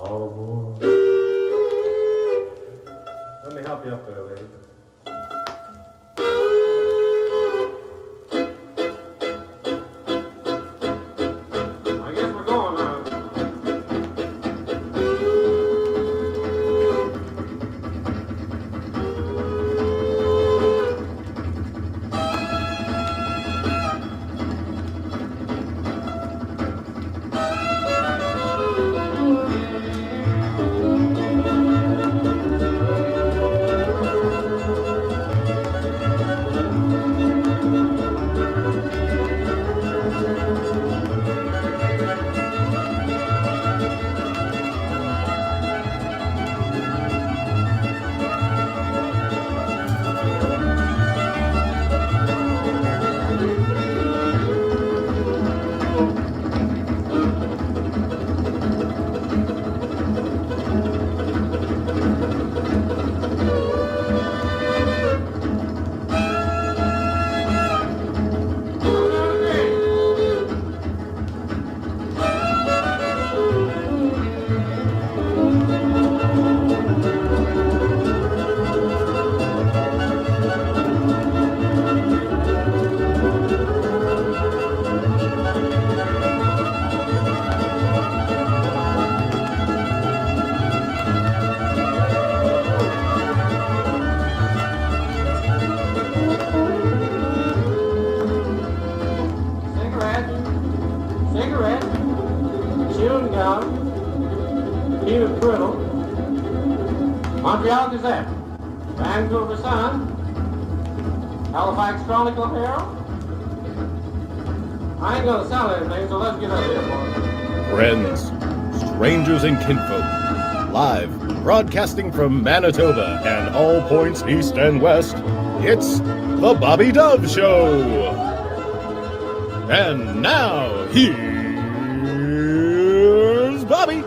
all aboard. Let me help you up there, lady. I guess we're going now. Cigarette, chewing gum, peanut brittle, Montreal Gazette, Vancouver Sun, Halifax Chronicle Herald. I ain't gonna sell anything, so let's get up here, boys. Friends, strangers and kinfolk, live, broadcasting from Manitoba and all points east and west, it's The Bobby Dove Show. And now, here's Bobby.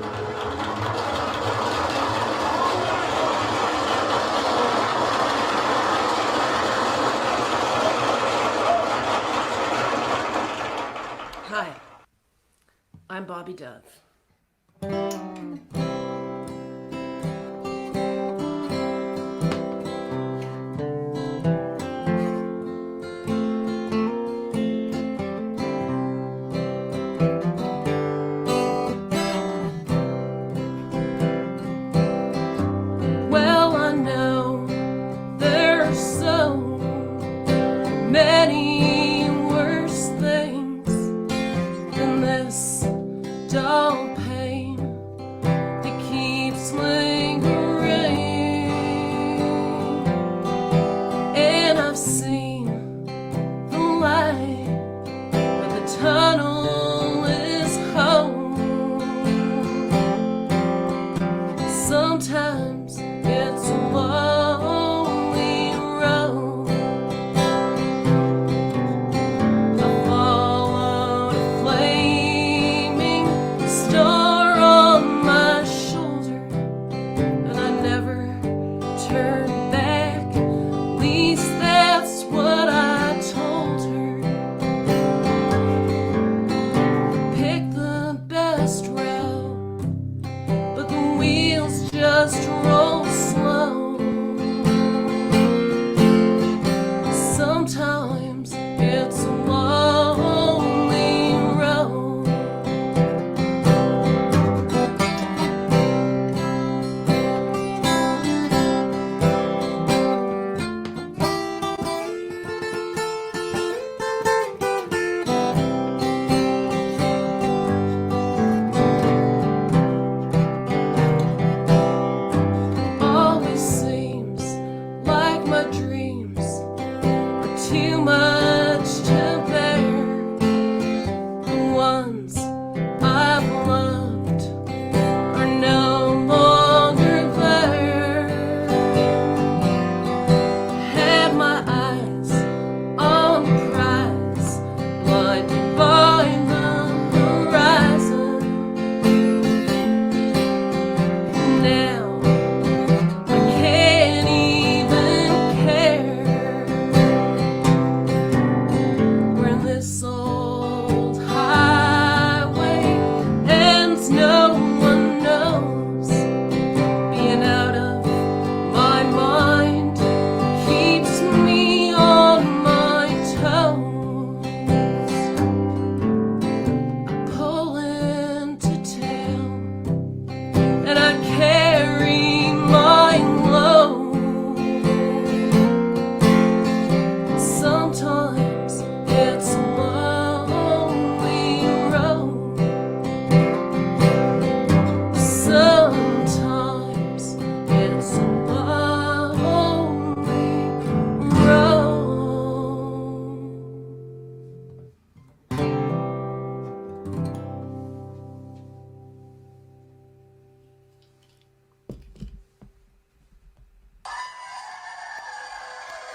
Hi, I'm Bobby Dove. Well, I know there are so many worse things than this dull pain that keeps lingering. And I've seen the light, but the tunnel is home. Sometimes it's a lonely road. I followed a flaming star on my shoulder, and I never turned back. At least that's what I told her.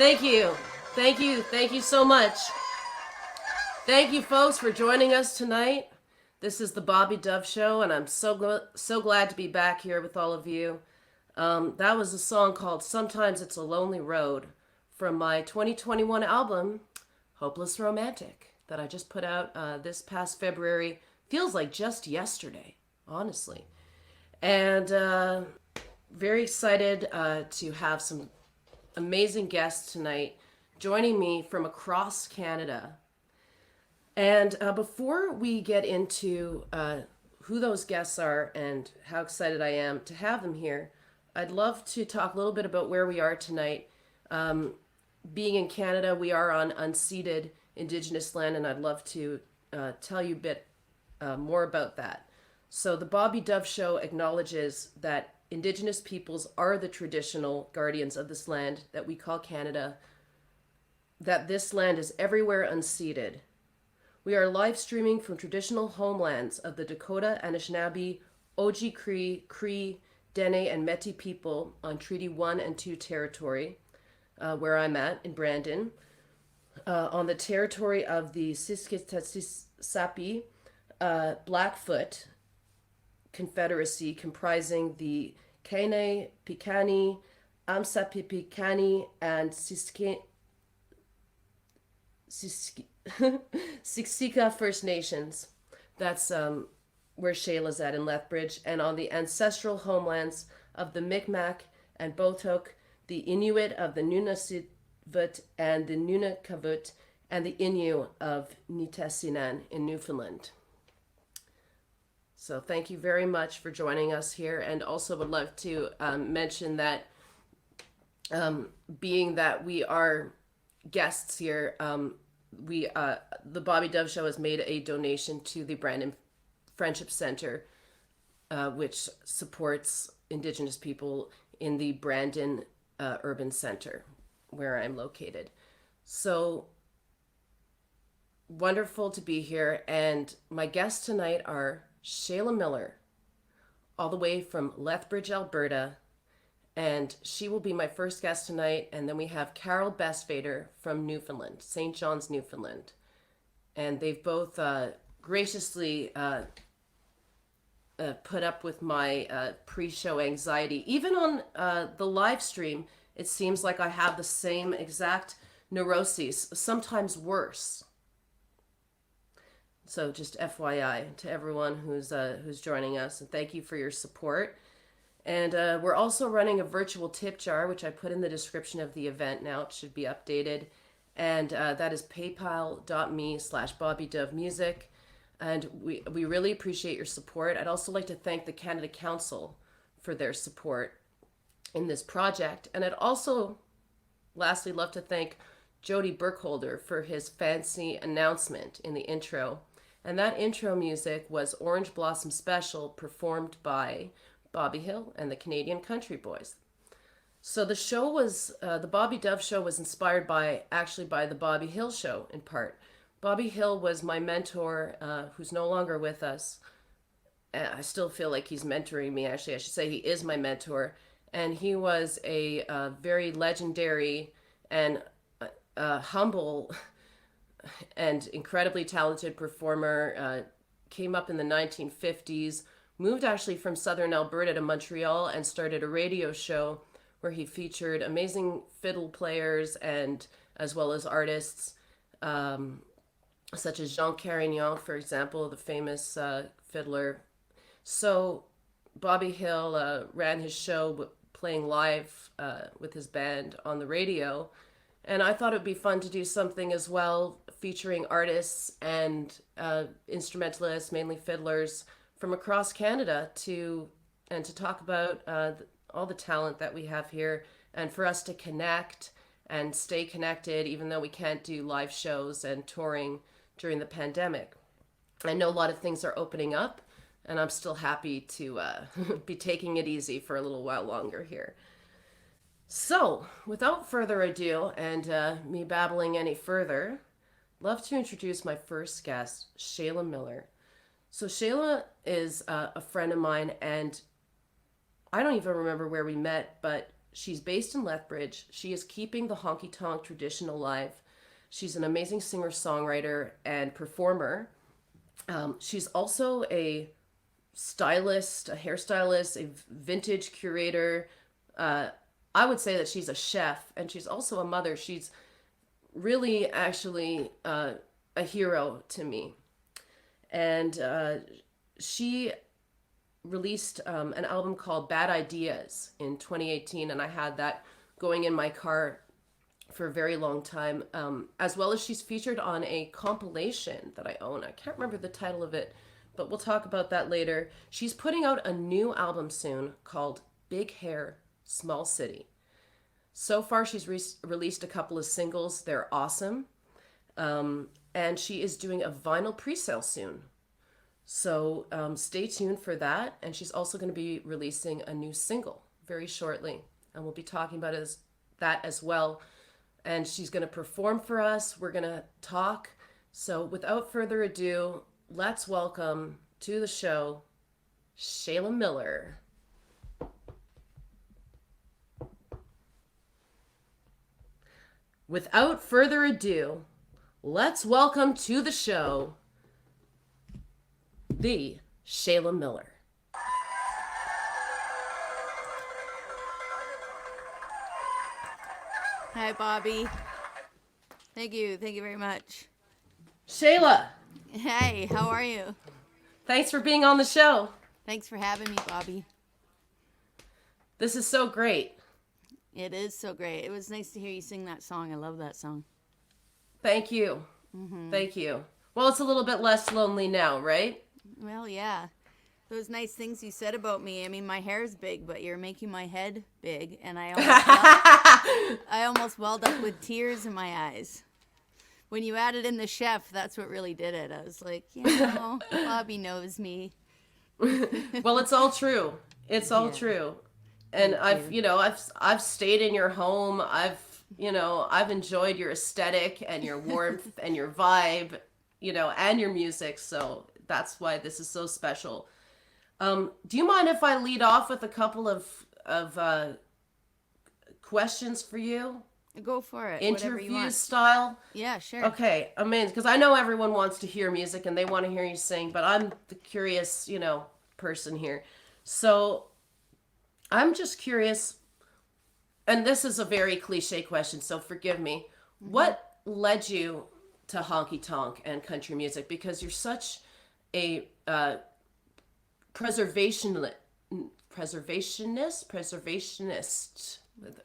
Thank you. Thank you. Thank you so much. Thank you, folks, for joining us tonight. This is the Bobby Dove Show, and I'm so glad to be back here with all of you. That was a song called Sometimes It's a Lonely Road from my 2021 album, Hopeless Romantic, that I just put out this past February. Feels like just yesterday, honestly. And very excited to have some amazing guests tonight joining me from across Canada. And before we get into who those guests are and how excited I am to have them here, I'd love to talk a little bit about where we are tonight. Being in Canada, we are on unceded Indigenous land, and I'd love to tell you a bit more about that. So the Bobby Dove Show acknowledges that Indigenous peoples are the traditional guardians of this land that we call Canada, that this land is everywhere unceded. We are live streaming from traditional homelands of the Dakota, Anishinaabe, Oji-Cree, Cree, Dene, and Métis people on Treaty 1 and 2 territory, where I'm at in Brandon, on the territory of the Siskiyatsi Blackfoot Confederacy, comprising the Kainai, Piikani, Amsapipikani, and Siksika First Nations. That's where Shayla's at in Lethbridge, and on the ancestral homelands of the Mi'kmaq and Botook, the Inuit of the Nunavut and the Nunavut, and the Innu of Nitassinan in Newfoundland. So thank you very much for joining us here, and also would love to mention that being that we are guests here, the Bobby Dove Show has made a donation to the Brandon Friendship Center, which supports Indigenous people in the Brandon Urban Center, where I'm located. So wonderful to be here, and my guests tonight are Shayla Miller, all the way from Lethbridge, Alberta, and she will be my first guest tonight. And then we have Carol Bestvader from Newfoundland, St. John's, Newfoundland. And they've both graciously put up with my pre-show anxiety. Even on the live stream, it seems like I have the same exact neuroses, sometimes worse. So just FYI to everyone who's joining us, and thank you for your support. And we're also running a virtual tip jar, which I put in the description of the event now. It should be updated. And that is paypal.me/BobbyDoveMusic. And we really appreciate your support. I'd also like to thank the Canada Council for their support in this project. And I'd also, lastly, love to thank Jody Burkholder for his fancy announcement in the intro. And that intro music was Orange Blossom Special, performed by Bobby Hill and the Canadian Country Boys. So the show was, the Bobby Dove Show was inspired by the Bobby Hill Show in part. Bobby Hill was my mentor, who's no longer with us. I still feel like he's mentoring me, actually. I should say he is my mentor. And he was a very legendary and humble and incredibly talented performer. Came up in the 1950s, moved actually from southern Alberta to Montreal, and started a radio show where he featured amazing fiddle players and as well as artists such as Jean Carignan, for example, the famous fiddler. So Bobby Hill ran his show playing live with his band on the radio. And I thought it would be fun to do something as well, featuring artists and instrumentalists, mainly fiddlers, from across Canada to talk about all the talent that we have here, and for us to connect and stay connected, even though we can't do live shows and touring during the pandemic. I know a lot of things are opening up, and I'm still happy to be taking it easy for a little while longer here. So, without further ado, and me babbling any further, love to introduce my first guest, Shayla Miller. So Shayla is a friend of mine, and I don't even remember where we met, but she's based in Lethbridge. She is keeping the honky tonk tradition alive. She's an amazing singer songwriter and performer. She's also a stylist, a hairstylist, a vintage curator. I would say that she's a chef, and she's also a mother. She's really actually a hero to me. And she released an album called Bad Ideas in 2018, and I had that going in my car for a very long time, as well as she's featured on a compilation that I own. I can't remember the title of it, but we'll talk about that later. She's putting out a new album soon called Big Hair, Small City. So far, she's released a couple of singles. They're awesome. And she is doing a vinyl pre-sale soon. So stay tuned for that. And she's also going to be releasing a new single very shortly. And we'll be talking about that as well. And she's going to perform for us. We're going to talk. So without further ado, let's welcome to the show, Shayla Miller. Without further ado, let's welcome to the show, the Shayla Miller. Hi, Bobby. Thank you very much. Shayla, Hey, how are you? thanks for being on the show. Thanks for having me, Bobby. This is so great. It is so great. It was nice to hear you sing that song. I love that song. Thank you. Thank you. Well, it's a little bit less lonely now, right? Well, yeah. Those nice things you said about me. I mean, my hair's big, but you're making my head big, and I almost welled up with tears in my eyes. When you added in the chef, that's what really did it. I was like, Bobby knows me. Well, it's all true. It's all Yeah. true. And I've stayed in your home. I've enjoyed your aesthetic and your warmth and your vibe, and your music. So that's why this is so special. Do you mind if I lead off with a couple of questions for you? Go for it. Whatever you Interview want. style? Yeah, sure. Okay, amazing. Because I know everyone wants to hear music and they want to hear you sing, but I'm the curious, person here. So I'm just curious, and this is a very cliche question, so forgive me. What led you to honky tonk and country music? Because you're such a preservationist.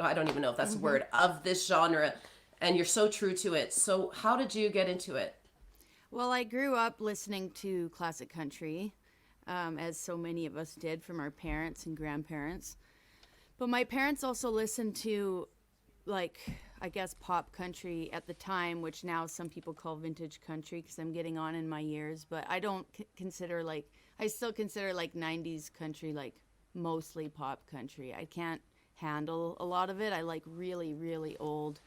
I don't even know if that's a word, of this genre, and you're so true to it. So how did you get into it? Well, I grew up listening to classic country, as so many of us did from our parents and grandparents. But my parents also listened to, I guess, pop country at the time, which now some people call vintage country because I'm getting on in my years. But I don't consider, I still consider, 90s country, mostly pop country. I can't handle a lot of it. I like really, really old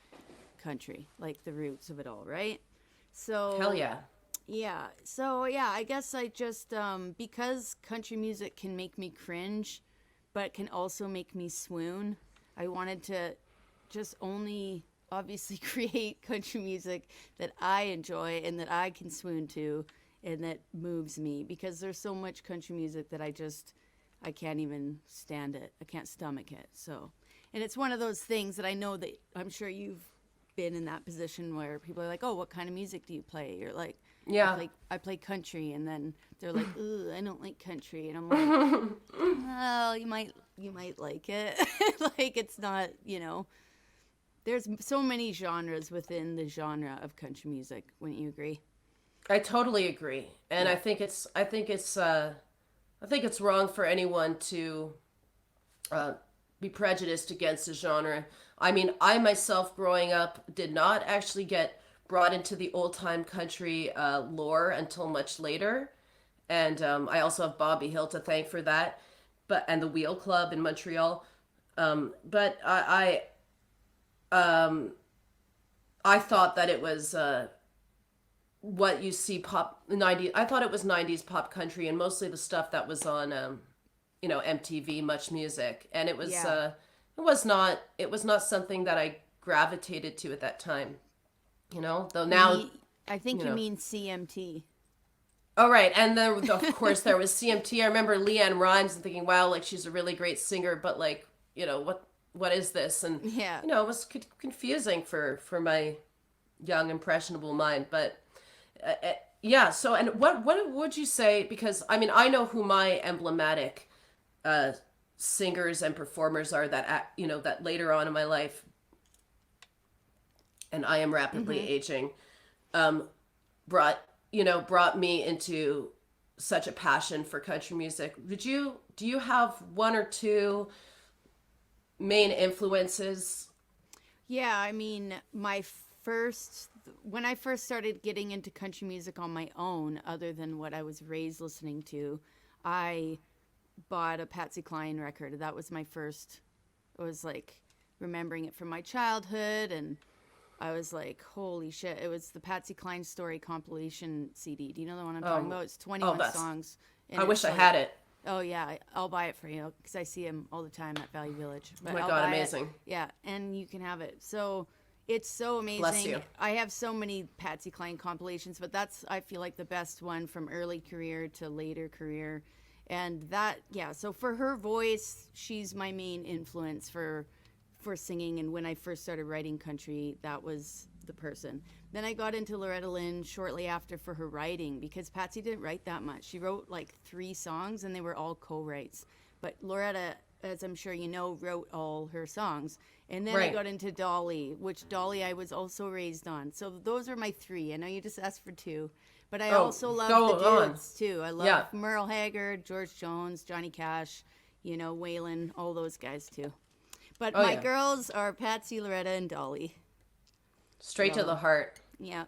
country, like the roots of it all, right? So Hell yeah. Yeah. So, I guess I just, because country music can make me cringe, but can also make me swoon, I wanted to just only obviously create country music that I enjoy and that I can swoon to and that moves me, because there's so much country music that I can't even stand it. I can't stomach it. So, and it's one of those things that I know that I'm sure you've been in that position where people are like, oh, what kind of music do you play? You're like, Yeah. I play country, and then they're like, ugh, I don't like country, and I'm like, well, you might like it. It's not, there's so many genres within the genre of country music. Wouldn't you agree? I totally agree. And Yeah. I think it's wrong for anyone to be prejudiced against a genre. I mean, I myself growing up did not actually get brought into the old time country lore until much later, and I also have Bobby Hill to thank for that, and the Wheel Club in Montreal. But I thought that it was what you see pop 90s. I thought it was 90s pop country, and mostly the stuff that was on MTV, Much Music, and it was Yeah. it it was not something that I gravitated to at that time. Though now, I think you you know. mean CMT. oh right, and then of course there was CMT. I remember Leanne Rimes and thinking, wow, like she's a really great singer, but like, what is this? And Yeah. it was confusing for my young impressionable mind. But yeah, so and what would you say? Because I mean, I know who my emblematic singers and performers are that later on in my life, and I am rapidly aging, brought me into such a passion for country music. Do you have one or two main influences? Yeah, I mean, when I first started getting into country music on my own, other than what I was raised listening to, I bought a Patsy Cline record. That was my first. I was like remembering it from my childhood, and I was like, holy shit. It was the Patsy Cline Story compilation CD. Do you know the one I'm talking about? It's 21 songs. And I wish it's I like- had it. Oh, yeah. I'll buy it for you because I see him all the time at Value Village. But Oh my I'll God, buy it. amazing. Yeah, and you can have it. So it's so amazing. Bless you. I have so many Patsy Cline compilations, but that's, I feel like, the best one from early career to later career. And that, yeah, so for her voice, she's my main influence for singing. And when I first started writing country, that was the person. Then I got into Loretta Lynn shortly after for her writing, because Patsy didn't write that much. She wrote like 3 songs and they were all co-writes. But Loretta, as I'm sure you know, wrote all her songs. And then I Right. got into Dolly, which Dolly I was also raised on. So those are my 3. I know you just asked for 2. But I also love go the on. dudes too. I love Yeah. Merle Haggard, George Jones, Johnny Cash, Waylon, all those guys too. But Oh, my yeah. girls are Patsy, Loretta, and Dolly. Straight to the heart. Yeah.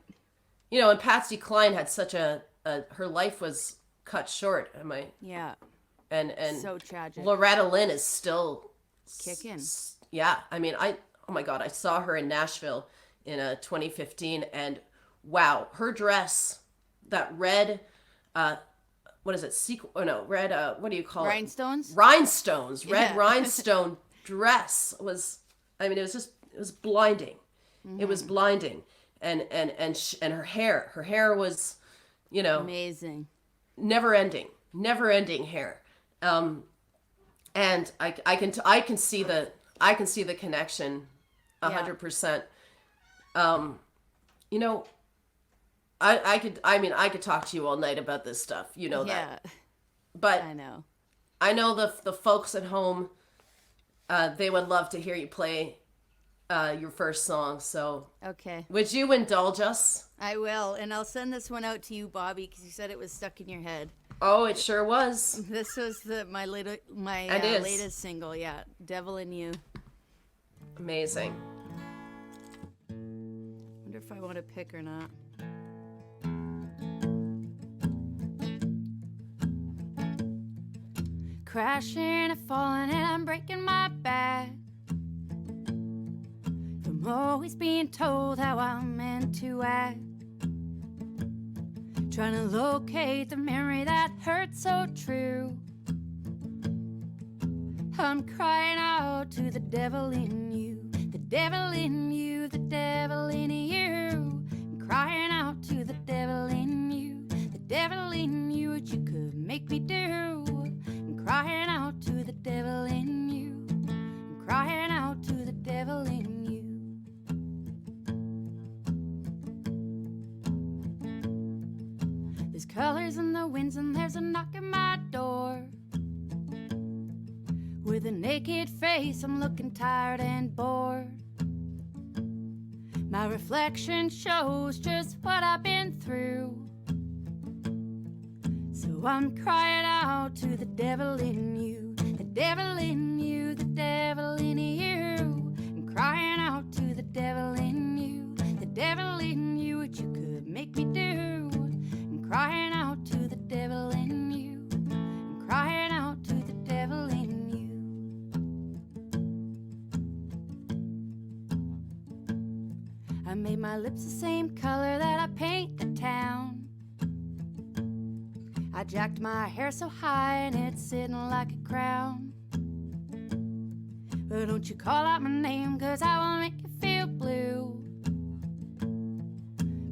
And Patsy Cline had such her life was cut short. Yeah. And So tragic. Loretta Lynn is still Kicking. Yeah, I mean, oh my God, I saw her in Nashville in 2015, and wow, her dress, that red, what is it? Red. What do you call Rhinestones? it? Rhinestones. Red Yeah. rhinestone dress was. I mean, it was blinding. It was blinding, and her hair. Her hair was, Amazing. never ending hair. And I can see the connection 100%. I could talk to you all night about this stuff, Yeah. that. But I know. I know the folks at home, they would love to hear you play your first song. So Okay. would you indulge us? I will. And I'll send this one out to you, Bobby, because you said it was stuck in your head. Oh, it sure was. This was my It is. latest single. Yeah. Devil in You. Amazing. Wonder if I want to pick or not. Crashing and falling and I'm breaking my back. From always being told how I'm meant to act. Trying to locate the memory that hurt so true. I'm crying out to the devil in you. The devil in you, the devil in you. I'm crying out to the devil in you. The devil in you, what you could make me do. I'm crying out to the devil in you. I'm crying out to the devil in you. There's colors in the winds and there's a knock at my door. With a naked face, I'm looking tired and bored. My reflection shows just what I've been through. So I'm crying out to the devil in you. The devil in you, the devil in you. I'm crying out to the devil in you. The devil in you, what you could make me do. I'm crying out to the devil in you. I'm crying out to the devil in you. I made my lips the same color that I paint the town. I jacked my hair so high and it's sitting like a crown. Don't you call out my name, 'cause I will make you feel blue.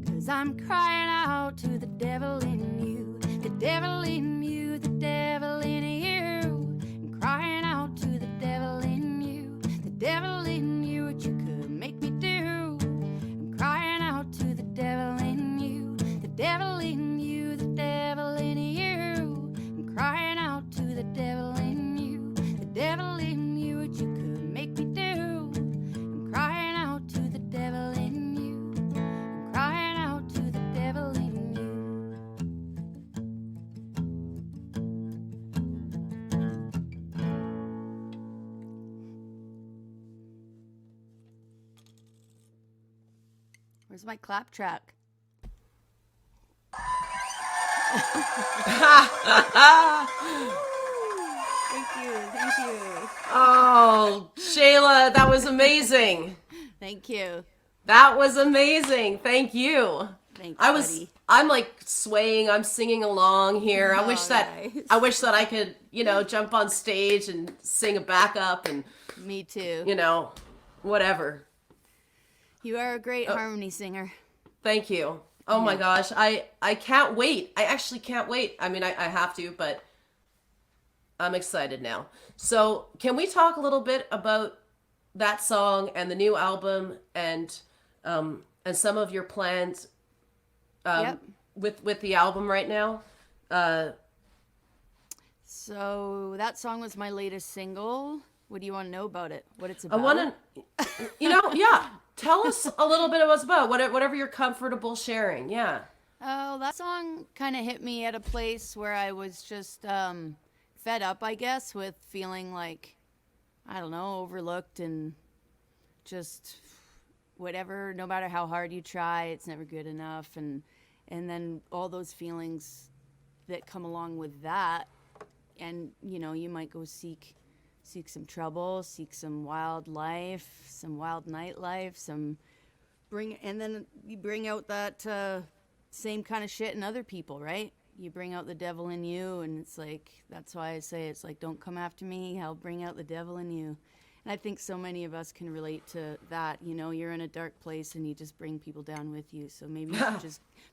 'Cause I'm crying out to the devil in you, the devil in you, the devil in you. I'm crying out to the devil in you, the devil in you, what you could make me do. I'm crying out to the devil in you, the devil in you, the devil in you. I'm crying out to the devil in you, the devil in you, what you could make me do. I'm crying out to the devil in you. I'm crying out to the devil in you. Where's my clap track? Thank you. Thank you. Oh, Shayla, that was amazing. Thank you. That was amazing. Thank you. Thanks, I'm like swaying. I'm singing along here. I wish that nice. I could, jump on stage and sing a backup and, Me too. whatever. You are a great harmony singer. Thank you. Oh my gosh. I can't wait. I actually can't wait. I mean, I have to, but I'm excited now. So can we talk a little bit about that song and the new album and some of your plans Yep. with the album right now? So that song was my latest single. What do you want to know about it? What it's I about? want to, yeah. Tell us a little bit of what's about, whatever you're comfortable sharing. Yeah. Oh, that song kind of hit me at a place where I was just fed up, I guess, with feeling like, I don't know, overlooked and just whatever. No matter how hard you try, it's never good enough. And then all those feelings that come along with that. And, you might go seek some trouble, seek some wild life, some wild nightlife, and then you bring out that same kind of shit in other people, right? You bring out the devil in you, and it's like, that's why I say it's like, don't come after me, I'll bring out the devil in you. And I think so many of us can relate to that. You're in a dark place and you just bring people down with you. So maybe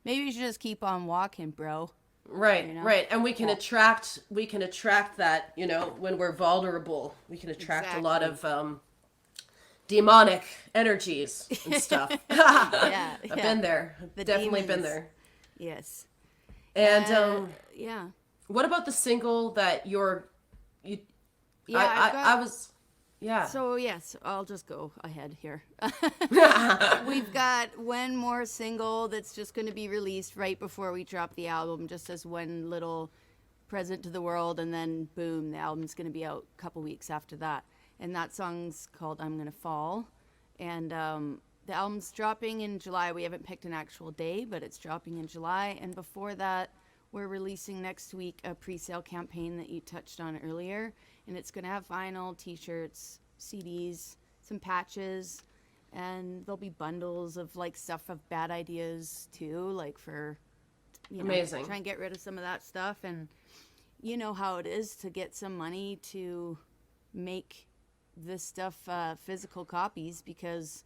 you should just keep on walking, bro. Right, right. And we can attract that, when we're vulnerable. We can attract a lot of demonic energies and stuff. Yeah, I've been there. The Definitely been demons. there. Yes. And Yeah. what about the single that Yeah, I was yeah. So yes, I'll just go ahead here. We've got one more single that's just going to be released right before we drop the album, just as one little present to the world, and then boom, the album's going to be out a couple weeks after that. And that song's called "I'm Gonna Fall," and the album's dropping in July. We haven't picked an actual day, but it's dropping in July. And before that, we're releasing next week a pre-sale campaign that you touched on earlier. And it's going to have vinyl, t-shirts, CDs, some patches, and there'll be bundles of stuff of bad ideas too, for, Amazing. try and get rid of some of that stuff. And you know how it is to get some money to make this stuff physical copies, because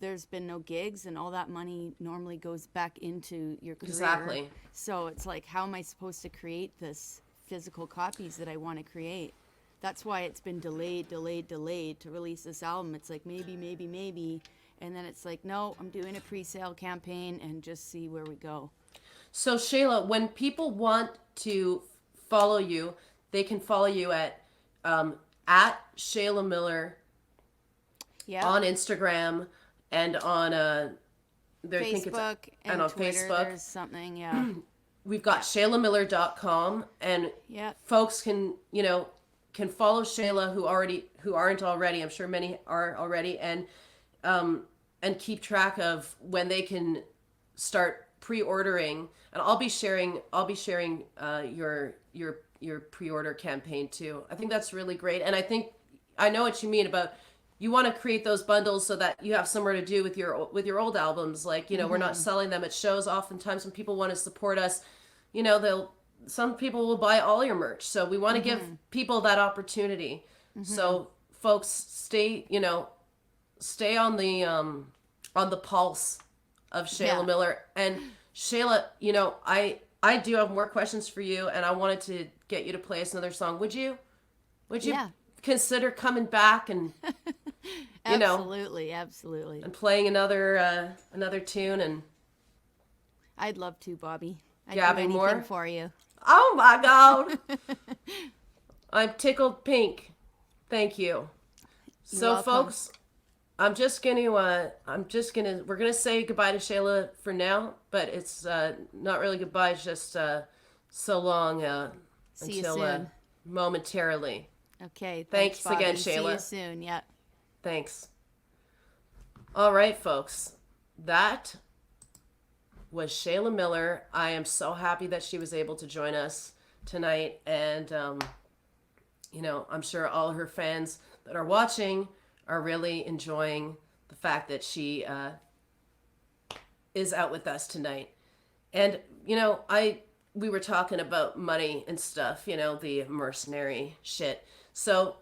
there's been no gigs and all that money normally goes back into your career. Exactly. So it's like, how am I supposed to create this physical copies that I want to create? That's why it's been delayed to release this album. It's like maybe. And then it's like, no, I'm doing a pre-sale campaign and just see where we go. So Shayla, when people want to follow you, they can follow you at Shayla Miller on Instagram and on Facebook and on Twitter, Facebook. There's something, yeah. We've got shaylamiller.com, and folks can follow Shayla who aren't already. I'm sure many are already, and keep track of when they can start pre-ordering. And I'll be sharing your pre-order campaign too. I think that's really great, and I know what you mean about you want to create those bundles so that you have somewhere to do with your old albums. We're not selling them at shows. Oftentimes when people want to support us, some people will buy all your merch. So we want to give people that opportunity. So folks stay, stay on the pulse of Shayla Yeah. Miller. And Shayla, I do have more questions for you, and I wanted to get you to play us another song. Would you Yeah. consider coming back and Absolutely, absolutely. and playing another tune? And I'd love to, Bobby. I'd Gabby do anything Moore? for you. oh my God, I'm tickled pink. Thank you. So, welcome. folks, we're gonna say goodbye to Shayla for now, but it's not really goodbye. It's just so long See you until soon. momentarily. Okay. Thanks Bobby. again, See you Shayla. soon. Yeah. Thanks. All right, folks, that was Shayla Miller. I am so happy that she was able to join us tonight, and I'm sure all her fans that are watching are really enjoying the fact that she is out with us tonight. And we were talking about money and stuff, the mercenary shit. So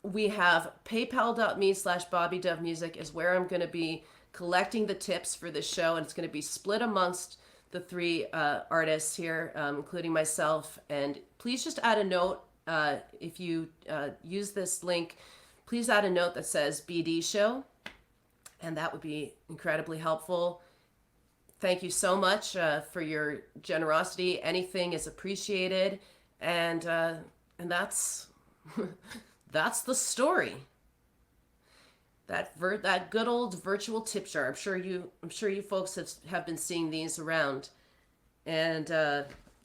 we have paypal.me/BobbyDoveMusic is where I'm going to be collecting the tips for this show, and it's going to be split amongst the three artists here, including myself. And please just add a note if you use this link. Please add a note that says BD Show, and that would be incredibly helpful. Thank you so much for your generosity. Anything is appreciated, and that's that's the story. That good old virtual tip jar. I'm sure you folks have been seeing these around, and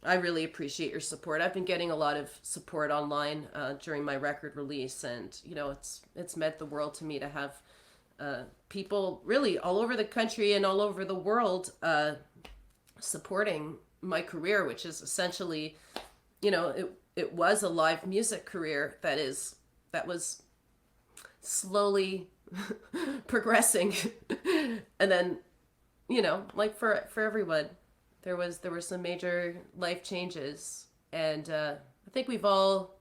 I really appreciate your support. I've been getting a lot of support online during my record release, and it's meant the world to me to have people really all over the country and all over the world supporting my career, which is essentially, it was a live music career that was slowly progressing, and then like for everyone, there were some major life changes, and I think we've all,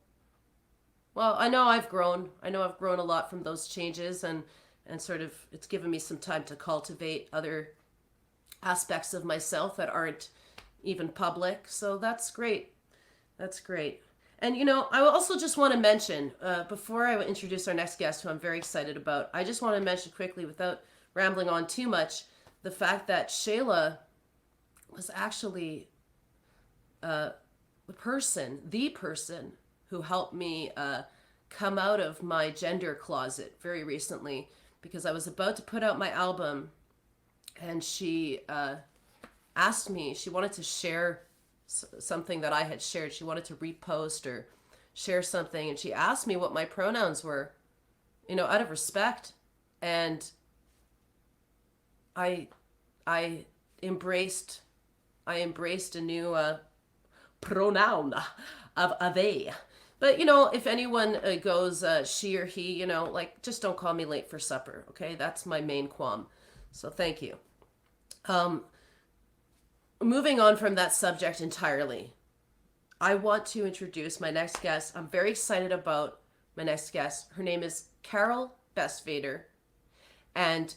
well, I know I've grown a lot from those changes, and sort of it's given me some time to cultivate other aspects of myself that aren't even public. So that's great. And I also just want to mention, before I introduce our next guest, who I'm very excited about, I just want to mention quickly, without rambling on too much, the fact that Shayla was actually the person who helped me come out of my gender closet very recently, because I was about to put out my album, and she asked me, she wanted to share something that I had shared. She wanted to repost or share something, and she asked me what my pronouns were, out of respect. And I embraced a new pronoun of they. But if anyone goes she or he, just don't call me late for supper, okay? That's my main qualm. So thank you. Moving on from that subject entirely, I want to introduce my next guest. I'm very excited about my next guest. Her name is Carol Bestvater. And,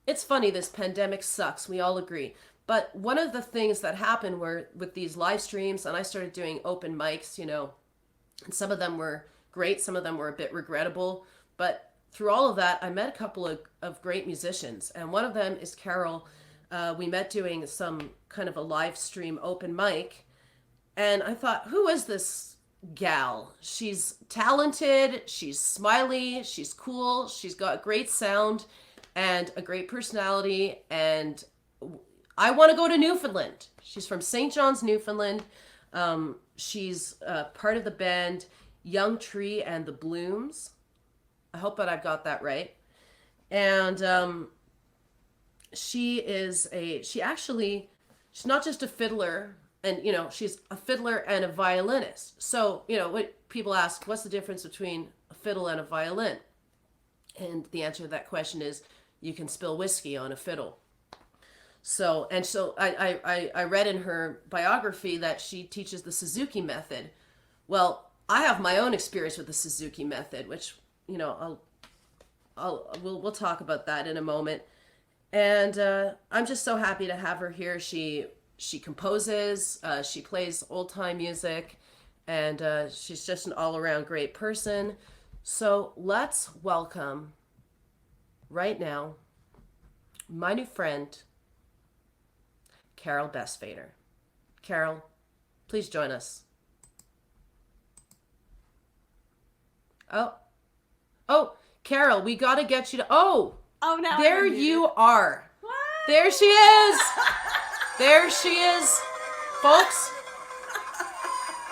it's funny, this pandemic sucks. We all agree. But one of the things that happened were with these live streams, and I started doing open mics, and some of them were great. Some of them were a bit regrettable. But through all of that, I met a couple of great musicians. And one of them is Carol. We met doing some kind of a live stream open mic, and I thought, who is this gal? She's talented, she's smiley, she's cool, she's got great sound and a great personality, and I want to go to Newfoundland. She's from St. John's, Newfoundland. She's part of the band Young Tree and the Blooms. I hope that I've got that right. And she's not just a fiddler, and she's a fiddler and a violinist. So what people ask, what's the difference between a fiddle and a violin? And the answer to that question is, you can spill whiskey on a fiddle. So I read in her biography that she teaches the Suzuki method. Well, I have my own experience with the Suzuki method, which we'll talk about that in a moment. And I'm just so happy to have her here. She composes, she plays old time music, and she's just an all around great person. So let's welcome right now my new friend, Carol Bestvater. Carol, please join us. Oh, Carol, we got to get you to... Oh, now there you are. What? There she is. There she is. Folks,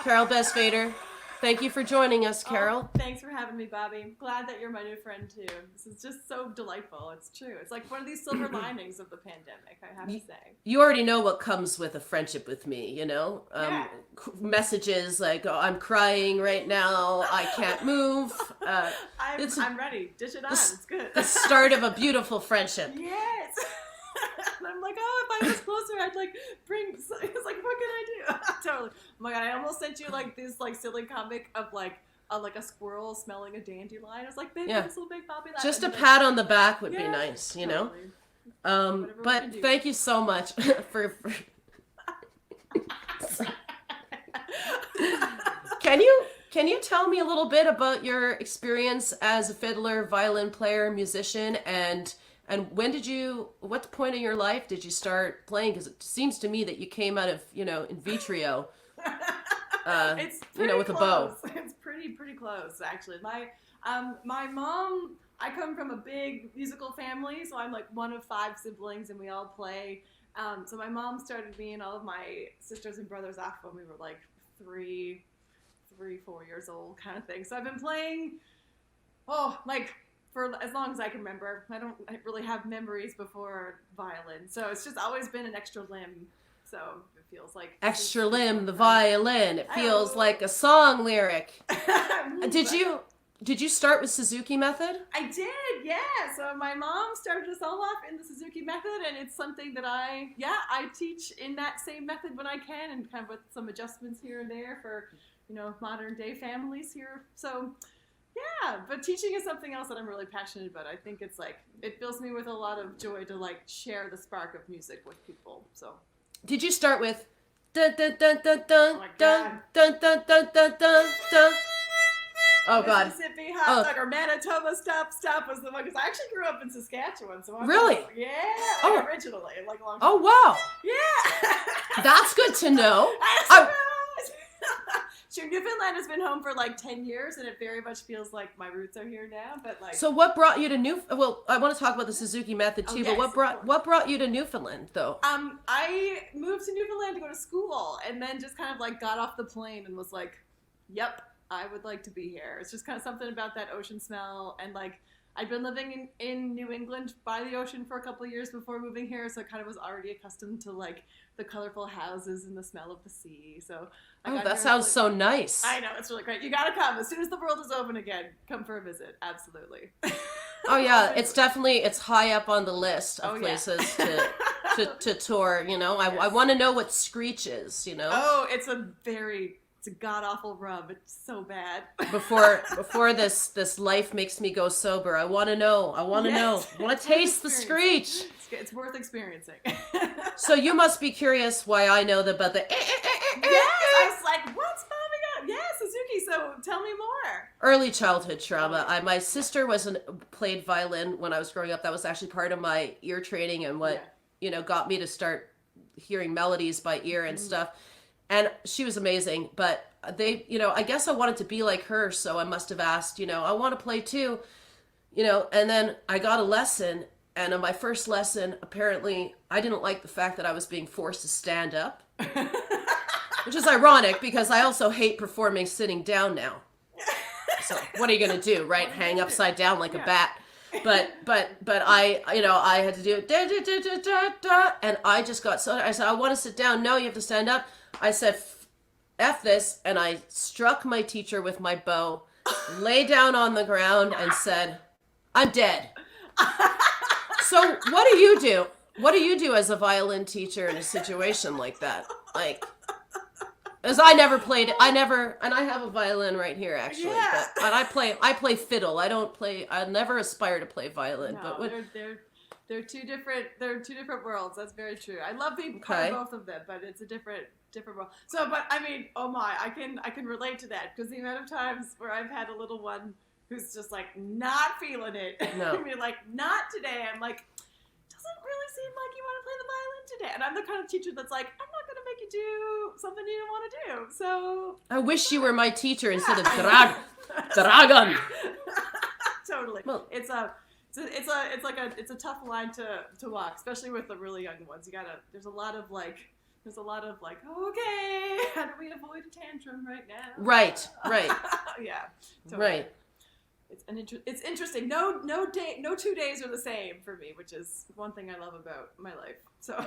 Carol Bestvater. Thank you for joining us, Carol. Oh, thanks for having me, Bobby. I'm glad that you're my new friend, too. This is just so delightful. It's true. It's like one of these silver linings of the pandemic, I have to say. You already know what comes with a friendship with me, you know? Yeah. Messages like, oh, I'm crying right now. I can't move. I'm ready. Dish it on. It's good. The start of a beautiful friendship. Yes. And I'm like, if I was closer, I'd like bring. It's like, what can I do? Totally. Oh my god, I almost sent you like this like silly comic of like a squirrel smelling a dandelion. I was like, baby, this will make Bobby laugh. Just a pat on the back would be nice, you know. Totally. But thank you so much for Can you tell me a little bit about your experience as a fiddler, violin player, musician, and what point in your life did you start playing? Because it seems to me that you came out of, in vitro, it's pretty with a bow. It's pretty close, actually. My mom, I come from a big musical family, so I'm like one of 5 siblings, and we all play. So my mom started me and all of my sisters and brothers off when we were like 3, 4 years old, kind of thing. So I've been playing, for as long as I can remember. I don't really have memories before violin, so it's just always been an extra limb. So it feels like extra limb, the violin. It feels like a song lyric. Did you start with Suzuki method? I did, yeah. So my mom started us all off in the Suzuki method, and it's something that I teach in that same method when I can, and kind of with some adjustments here and there for, modern day families here. So yeah, but teaching is something else that I'm really passionate about. I think it's like, it fills me with a lot of joy to like share the spark of music with people. So did you start with dun dun dun dun dun my dun God. dun dun dun dun dun dun? Oh God! Mississippi hot dog or Manitoba stop was the one, because I actually grew up in Saskatchewan. So really? Originally, like a long time. Oh wow! Yeah, that's good to know. Sure, Newfoundland has been home for like 10 years, and it very much feels like my roots are here now. But like, so what brought you to Well, I want to talk about the Suzuki method too. yes, but what brought you to Newfoundland though? I moved to Newfoundland to go to school, and then just kind of like got off the plane and was like, "Yep, I would like to be here." It's just kind of something about that ocean smell, and like I'd been living in New England by the ocean for a couple of years before moving here, so I kind of was already accustomed to like the colorful houses and the smell of the sea. So that sounds so nice. I know, it's really great. You gotta come as soon as the world is open again. Come for a visit, absolutely. Oh yeah, it's high up on the list of places to tour. Yes. I want to know what Screech is. Oh, it's a god-awful rub. It's so bad. Before this life makes me go sober, I want to know. I want to taste the Screech. It's worth experiencing. So you must be curious why I know about the. Yes, I was like, what's popping up? Yeah, Suzuki. So tell me more. Early childhood trauma. My sister played violin when I was growing up. That was actually part of my ear training and what got me to start hearing melodies by ear and stuff. And she was amazing, but I guess I wanted to be like her, so I must have asked, I want to play too, and then I got a lesson, and on my first lesson, apparently, I didn't like the fact that I was being forced to stand up, which is ironic because I also hate performing sitting down now. So what are you going to do, right? Hang upside down like a bat. But I had to do it, and I just got I said, I want to sit down. No, you have to stand up. I said, F this, and I struck my teacher with my bow, lay down on the ground, and said, I'm dead. So what do you do? What do you do as a violin teacher in a situation like that? Like, As I never played, and I have a violin right here actually. Yeah. But I play fiddle. I never aspire to play violin. No, but what, they're two different worlds. That's very true. I love being part Okay. of both of them, but it's a different world. So, but I mean, oh my, I can relate to that because the amount of times where I've had a little one who's just like not feeling it. No. I mean, like not today. I'm like, doesn't really seem like you want to play the violin today. And I'm the kind of teacher that's like, I'm not gonna make you do something you don't want to do. So I wish you were my teacher instead of dragon. Totally. Well- It's a tough line to walk, especially with the really young ones. There's a lot of like, okay, how do we avoid a tantrum right now? Right. Yeah. Totally. Right. It's interesting. No 2 days are the same for me, which is one thing I love about my life. So.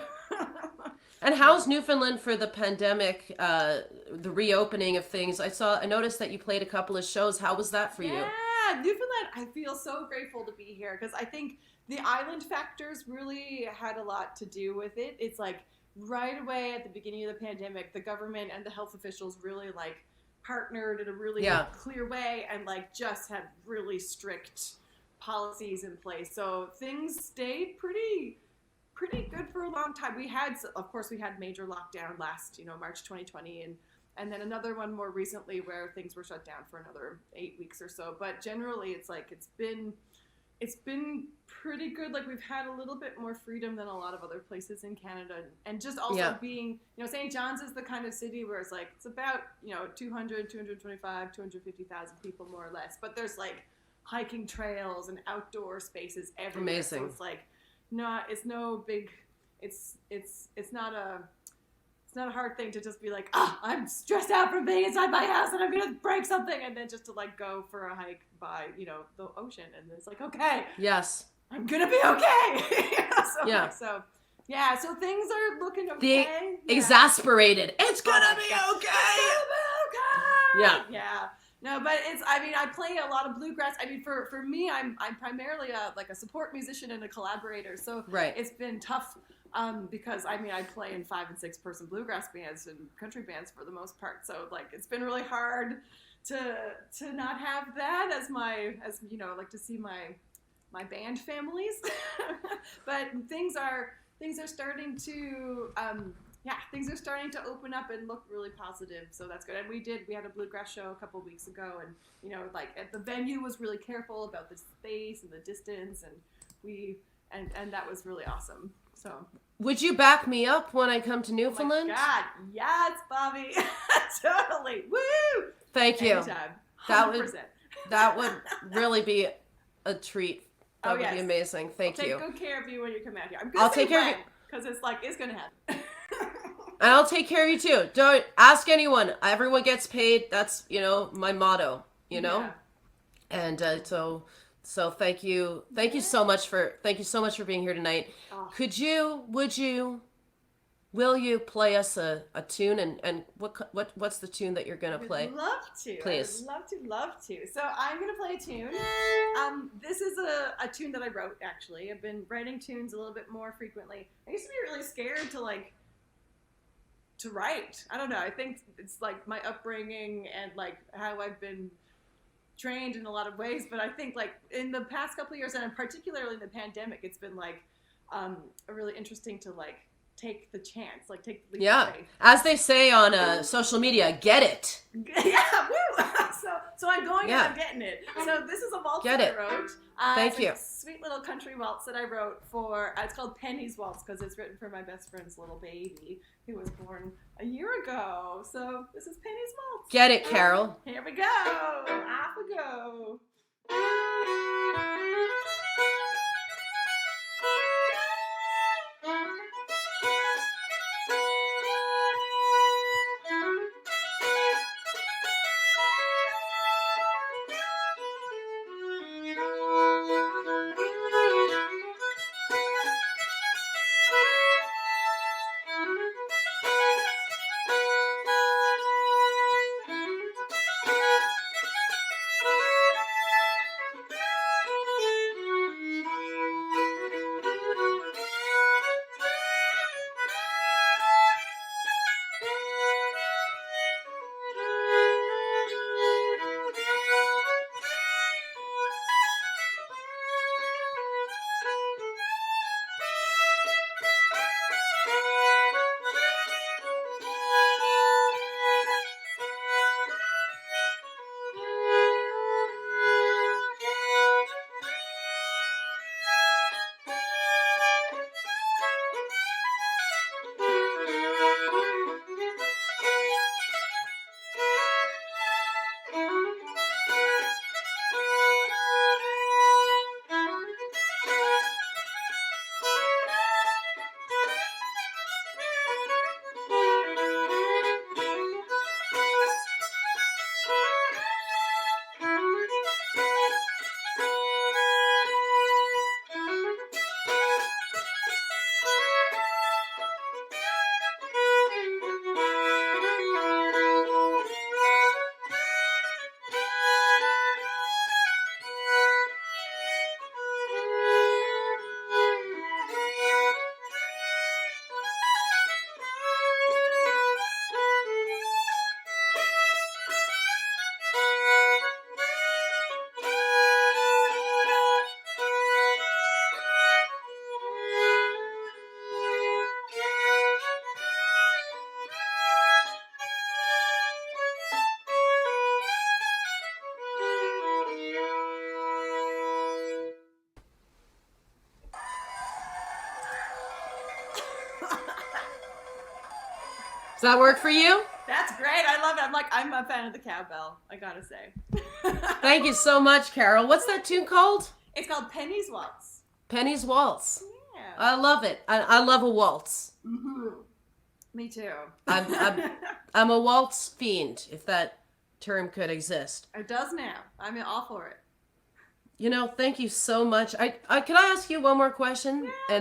And how's Newfoundland for the pandemic, the reopening of things? I noticed that you played a couple of shows. How was that for you? Yeah, Newfoundland, I feel so grateful to be here because I think the island factors really had a lot to do with it. It's like right away at the beginning of the pandemic, the government and the health officials really like partnered in a really Yeah. clear way and like just had really strict policies in place. So things stayed pretty good for a long time. Of course, we had major lockdown last, March 2020 and then another one more recently where things were shut down for another 8 weeks or so. But generally, it's been pretty good. Like we've had a little bit more freedom than a lot of other places in Canada, and just also being, St. John's is the kind of city where it's like it's about 200, 225, 250,000 people more or less. But there's like hiking trails and outdoor spaces everywhere. Amazing. So it's like it's no big. It's not a. It's not a hard thing to just be like, I'm stressed out from being inside my house and I'm going to break something. And then just to like go for a hike by, the ocean. And it's like, okay, Yes. I'm going to be okay. Yeah. So things are looking The okay. Yeah. exasperated. It's gonna be okay. Yeah. Yeah. No, but I play a lot of bluegrass. I mean, for me, I'm primarily a support musician and a collaborator. So Right. it's been tough. Because I play in 5 and 6 person bluegrass bands and country bands for the most part. So like it's been really hard to not have that as to see my band families. But things are starting to things are starting to open up and look really positive. So that's good. And we had a bluegrass show a couple of weeks ago, and the venue was really careful about the space and the distance, and that was really awesome. So. Would you back me up when I come to Newfoundland? Oh my God, yes, Bobby, totally. Woo! Thank you. Anytime. That 100%. That would really be a treat. That Oh, would yes. be amazing. Thank you. Take good care of you when you come out here. I'll take care of you. because it's gonna happen. And I'll take care of you too. Don't ask anyone. Everyone gets paid. That's my motto. Yeah. And so thank you so much for being here tonight. Oh. Will you play us a tune, and what's the tune that you're gonna play? I'd love to. Please. I'd love to. So I'm gonna play a tune. This is a tune that I wrote actually. I've been writing tunes a little bit more frequently. I used to be really scared to write. I don't know. I think it's like my upbringing and like how I've been trained in a lot of ways, but I think like in the past couple of years, and particularly in the pandemic, it's been like really interesting to like take the chance, like take the leap of faith. As they say on social media, get it. Yeah, woo! So I'm going and Yeah. I'm getting it. So this is a waltz Get that it. I wrote. Thank It's a you. sweet little country waltz that I wrote for. It's called Penny's Waltz because it's written for my best friend's little baby who was born a year ago. So this is Penny's Waltz. Get it, Carol. Here we go. Off we go. Does that work for you? That's great. I love it. I'm a fan of the cowbell, I gotta say. Thank you so much, Carol. What's that tune called? It's called Penny's Waltz. Penny's Waltz. Yeah. I love it. I love a waltz. Me too. I'm a waltz fiend, if that term could exist. It does now. I'm all for it. You know, thank you so much. I can I ask you one more question? Yeah,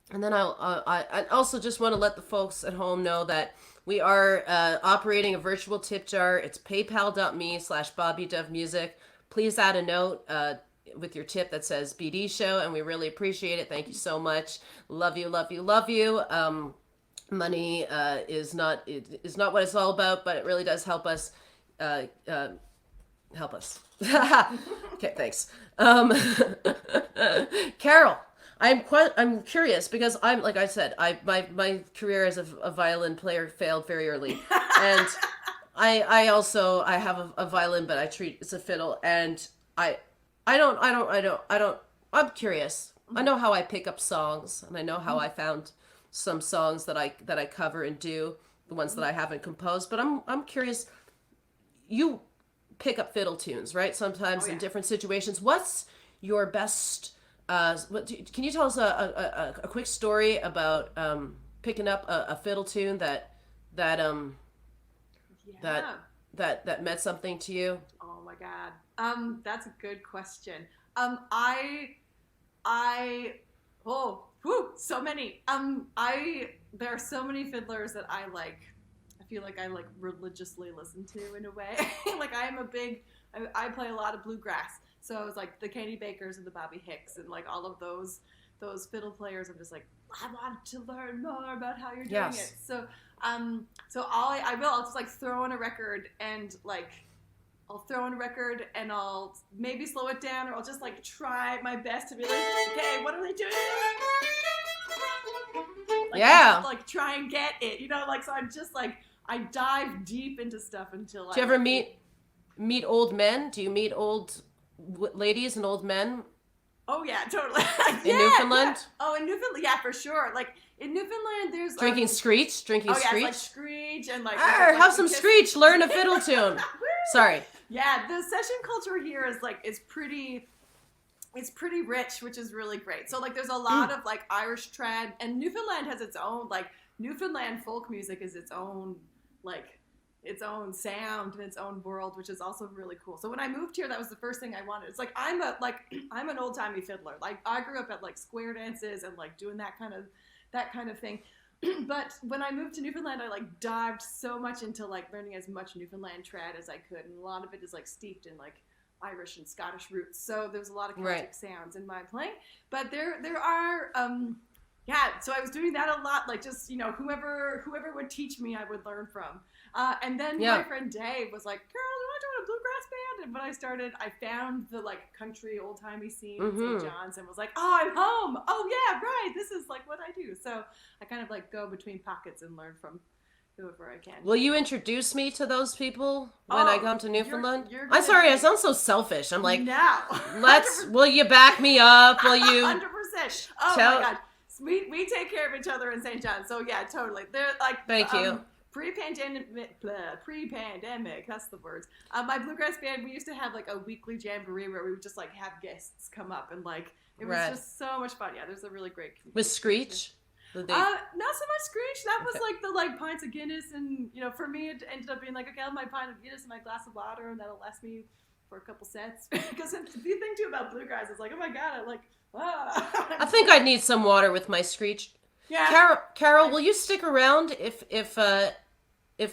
and then I also just want to let the folks at home know that we are operating a virtual tip jar. It's paypal.me/BobbyDoveMusic. Please add a note with your tip that says BD Show, and we really appreciate it. Thank you so much. Love you, love you, love you. Money is not what it's all about, but it really does help us. Help us. Okay, thanks. Carol, I'm curious because I'm, like I said, my career as a violin player failed very early, and I have a violin, but it's a fiddle, and I'm curious. I know how I pick up songs, and I know how I found some songs that I cover and do, the ones that I haven't composed, but I'm curious. You pick up fiddle tunes, right? Sometimes in different situations. What's your best? Can you tell us a quick story about picking up a fiddle tune that meant something to you? Oh my God. That's a good question. So many. There are so many fiddlers that I like. I feel like I religiously listen to in a way. Like I play a lot of bluegrass. So it's like the Kenny Bakers and the Bobby Hicks and like all of those fiddle players. I'm just like, I want to learn more about how you're doing it. So I'll just like throw in a record and like I'll throw in a record and I'll maybe slow it down, or I'll just like try my best to be like, okay, what are they doing? Like, yeah. Like try and get it, you know, like, so I'm just like, I dive deep into stuff until Do you ever meet old men? Do you meet old ladies and old men? Oh yeah, totally. In Newfoundland? Yeah. Oh, in Newfoundland, yeah, for sure. Like in Newfoundland, there's drinking screech, it's like screech and like have some screech. Learn a fiddle tune. Sorry. Yeah, the session culture here is pretty. It's pretty rich, which is really great. So like, there's a lot of like Irish trad, and Newfoundland has its own like Newfoundland folk music is its own sound and its own world, which is also really cool. So when I moved here, that was the first thing I wanted. It's like I'm an old timey fiddler. Like I grew up at like square dances and like doing that kind of thing. But when I moved to Newfoundland, I like dived so much into like learning as much Newfoundland trad as I could, and a lot of it is like steeped in like Irish and Scottish roots. So there's a lot of Celtic sounds in my playing. But there are so I was doing that a lot, like just, you know, whoever would teach me, I would learn from. And then my friend Dave was like, Carol, you want to join a bluegrass band? And when I found the like country old timey scene in St. John's and was like, oh, I'm home. Oh yeah, right. This is like what I do. So I kind of like go between pockets and learn from whoever I can. Will you introduce me to those people when I come to Newfoundland? You're I'm sorry, I sound so selfish. I'm like, no. will you back me up? Will you? 100%. Oh my God. We take care of each other in St. John. So yeah, totally. They're like, thank you. Pre-pandemic, that's the words. My bluegrass band, we used to have like a weekly jamboree where we would just like have guests come up and like, it was just so much fun. Yeah, there's a really great community. With screech? Not so much screech. That was like the like pints of Guinness, and you know, for me it ended up being like, okay, I'll have my pint of Guinness and my glass of water, and that'll last me for a couple sets. Because the thing too about bluegrass is like, oh my God, I think I'd need some water with my screech. Yeah. Carol, will you stick around if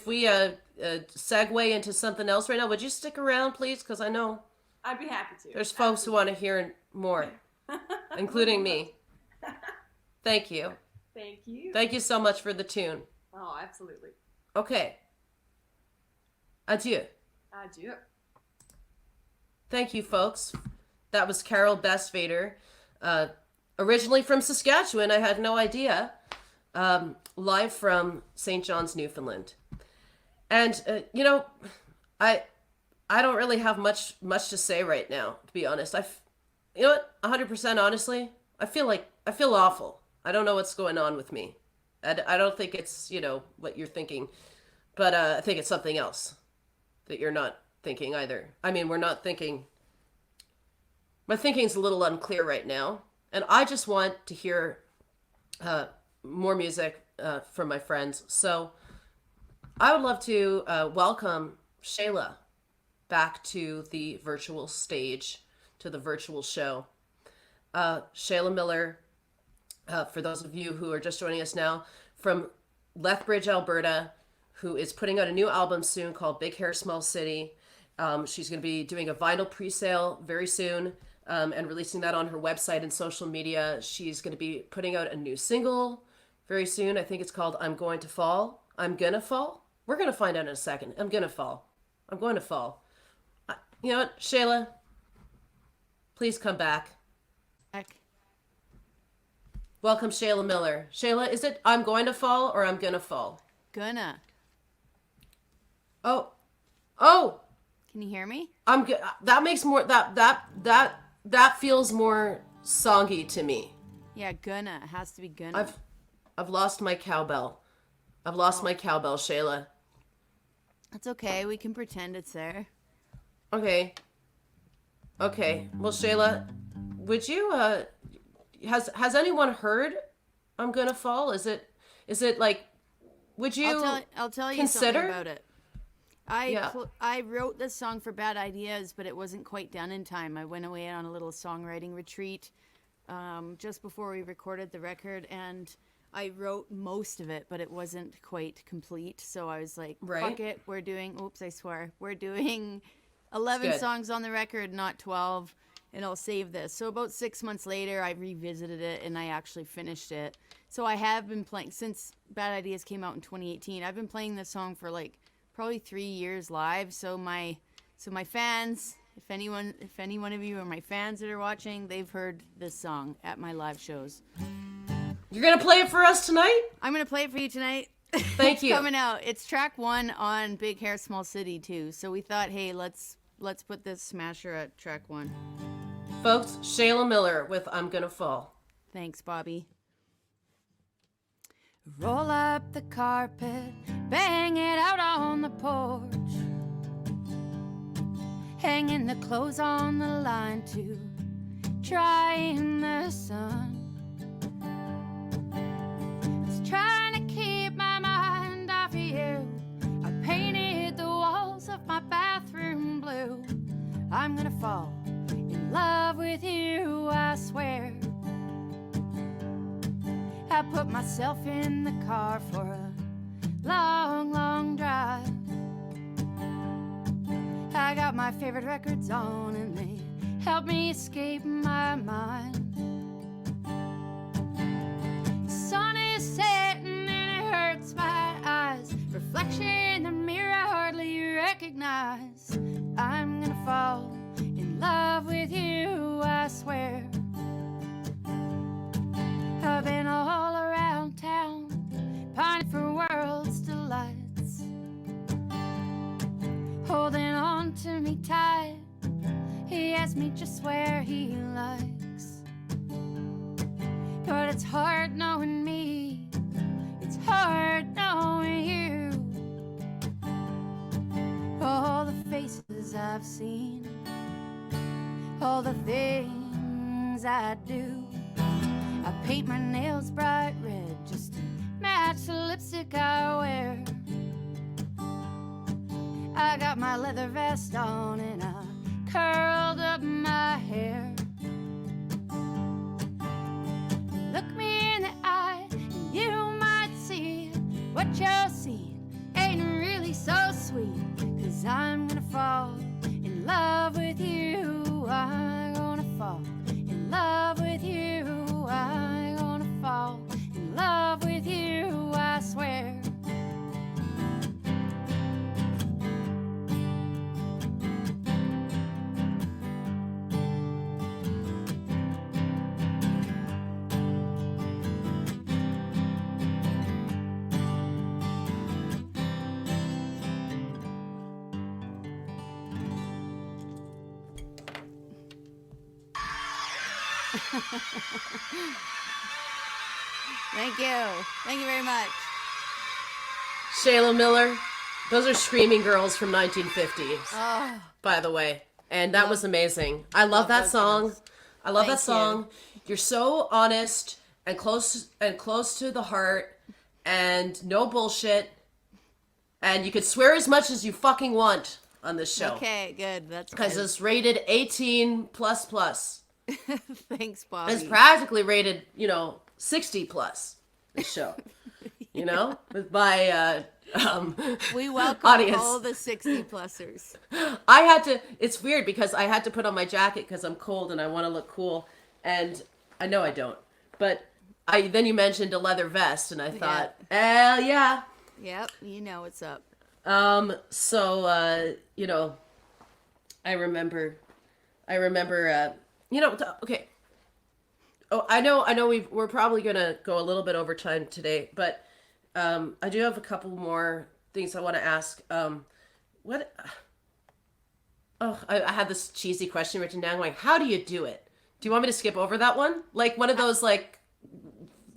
we segue into something else right now? Would you stick around, please? Because I know I'd be happy to. There's folks who want to hear more, including me. Thank you. Thank you. Thank you so much for the tune. Oh, absolutely. Okay. Adieu. Adieu. Thank you, folks. That was Carol Bestvater, originally from Saskatchewan. I had no idea. Live from St. John's, Newfoundland. And you know, I don't really have much to say right now, to be honest. You know what? 100% honestly, I feel awful. I don't know what's going on with me. I don't think it's, what you're thinking, but I think it's something else that you're not thinking either. I mean, we're not thinking. My thinking's a little unclear right now, and I just want to hear more music from my friends. So I would love to welcome Shayla back to the virtual stage, to the virtual show. Shayla Miller, for those of you who are just joining us now, from Lethbridge, Alberta, who is putting out a new album soon called Big Hair, Small City. She's going to be doing a vinyl pre-sale very soon and releasing that on her website and social media. She's going to be putting out a new single very soon. I think it's called I'm Going to Fall. I'm Gonna Fall? We're going to find out in a second. I'm going to fall. I'm going to fall. You know what, Shayla? Please come back. Welcome, Shayla Miller. Shayla, is it I'm going to fall or I'm gonna fall? Gonna. Oh. Can you hear me? That makes more that feels more songy to me. Yeah, gonna. It has to be gonna. I've lost my cowbell. I've lost my cowbell, Shayla. That's okay. We can pretend it's there. Okay. Well, Shayla, would you has anyone heard I'm gonna fall? Is it like, would you I'll tell you consider something about it. I wrote this song for Bad Ideas, but it wasn't quite done in time. I went away on a little songwriting retreat just before we recorded the record, and I wrote most of it, but it wasn't quite complete. So I was like, fuck it, we're doing 11 songs on the record, not 12, and I'll save this. So about 6 months later, I revisited it, and I actually finished it. So I have been playing, since Bad Ideas came out in 2018, I've been playing this song for like probably 3 years live. So my fans, if any one of you are my fans that are watching, they've heard this song at my live shows. You're gonna play it for us tonight? I'm gonna play it for you tonight. Thank you. It's coming out. It's track 1 on Big Hair, Small City too. So we thought, hey, let's put this smasher at track 1. Folks, Shayla Miller with I'm Gonna Fall. Thanks, Bobby. Roll up the carpet, bang it out on the porch, hanging the clothes on the line to dry in the sun. I was trying to keep my mind off of you. I painted the walls of my bathroom blue. I'm gonna fall in love with you, I swear. I put myself in the car for a long, long drive. I got my favorite records on and they help me escape my mind. The sun is setting and it hurts my eyes. Reflection in the mirror I hardly recognize. I'm gonna fall in love with you, I swear. I've been all around town, pining for world's delights, holding on to me tight. He asks me just where he likes, but it's hard knowing me, it's hard knowing you. All the faces I've seen, all the things I do. I paint my nails bright red just to match the lipstick I wear. I got my leather vest on and I curled up my hair. Look me in the eye and you might see what you're seeing ain't really so sweet. 'Cause I'm gonna fall in love with you. I'm gonna fall in love with you. I'm gonna fall in love with you, I swear. Thank you. Thank you very much. Shayla Miller. Those are Screaming Girls from 1950s, Oh, by the way. And that was amazing. I love that those song. girls. I love that Thank song. You're so honest and close to the heart and no bullshit. And you could swear as much as you fucking want on this show. okay, good. That's Because good. it's rated 18 plus plus. Thanks, Bobby. It's practically rated, 60 plus, this show. With my We welcome audience. all the 60-plussers. It's weird because I had to put on my jacket because I'm cold and I want to look cool. And I know I don't. But then you mentioned a leather vest and I thought, hell yeah. Yep, you know what's up. So, I remember, okay. Oh, I know we're probably going to go a little bit over time today, but, I do have a couple more things I want to ask. I had this cheesy question written down going, how do you do it? Do you want me to skip over that one? Like one of those, like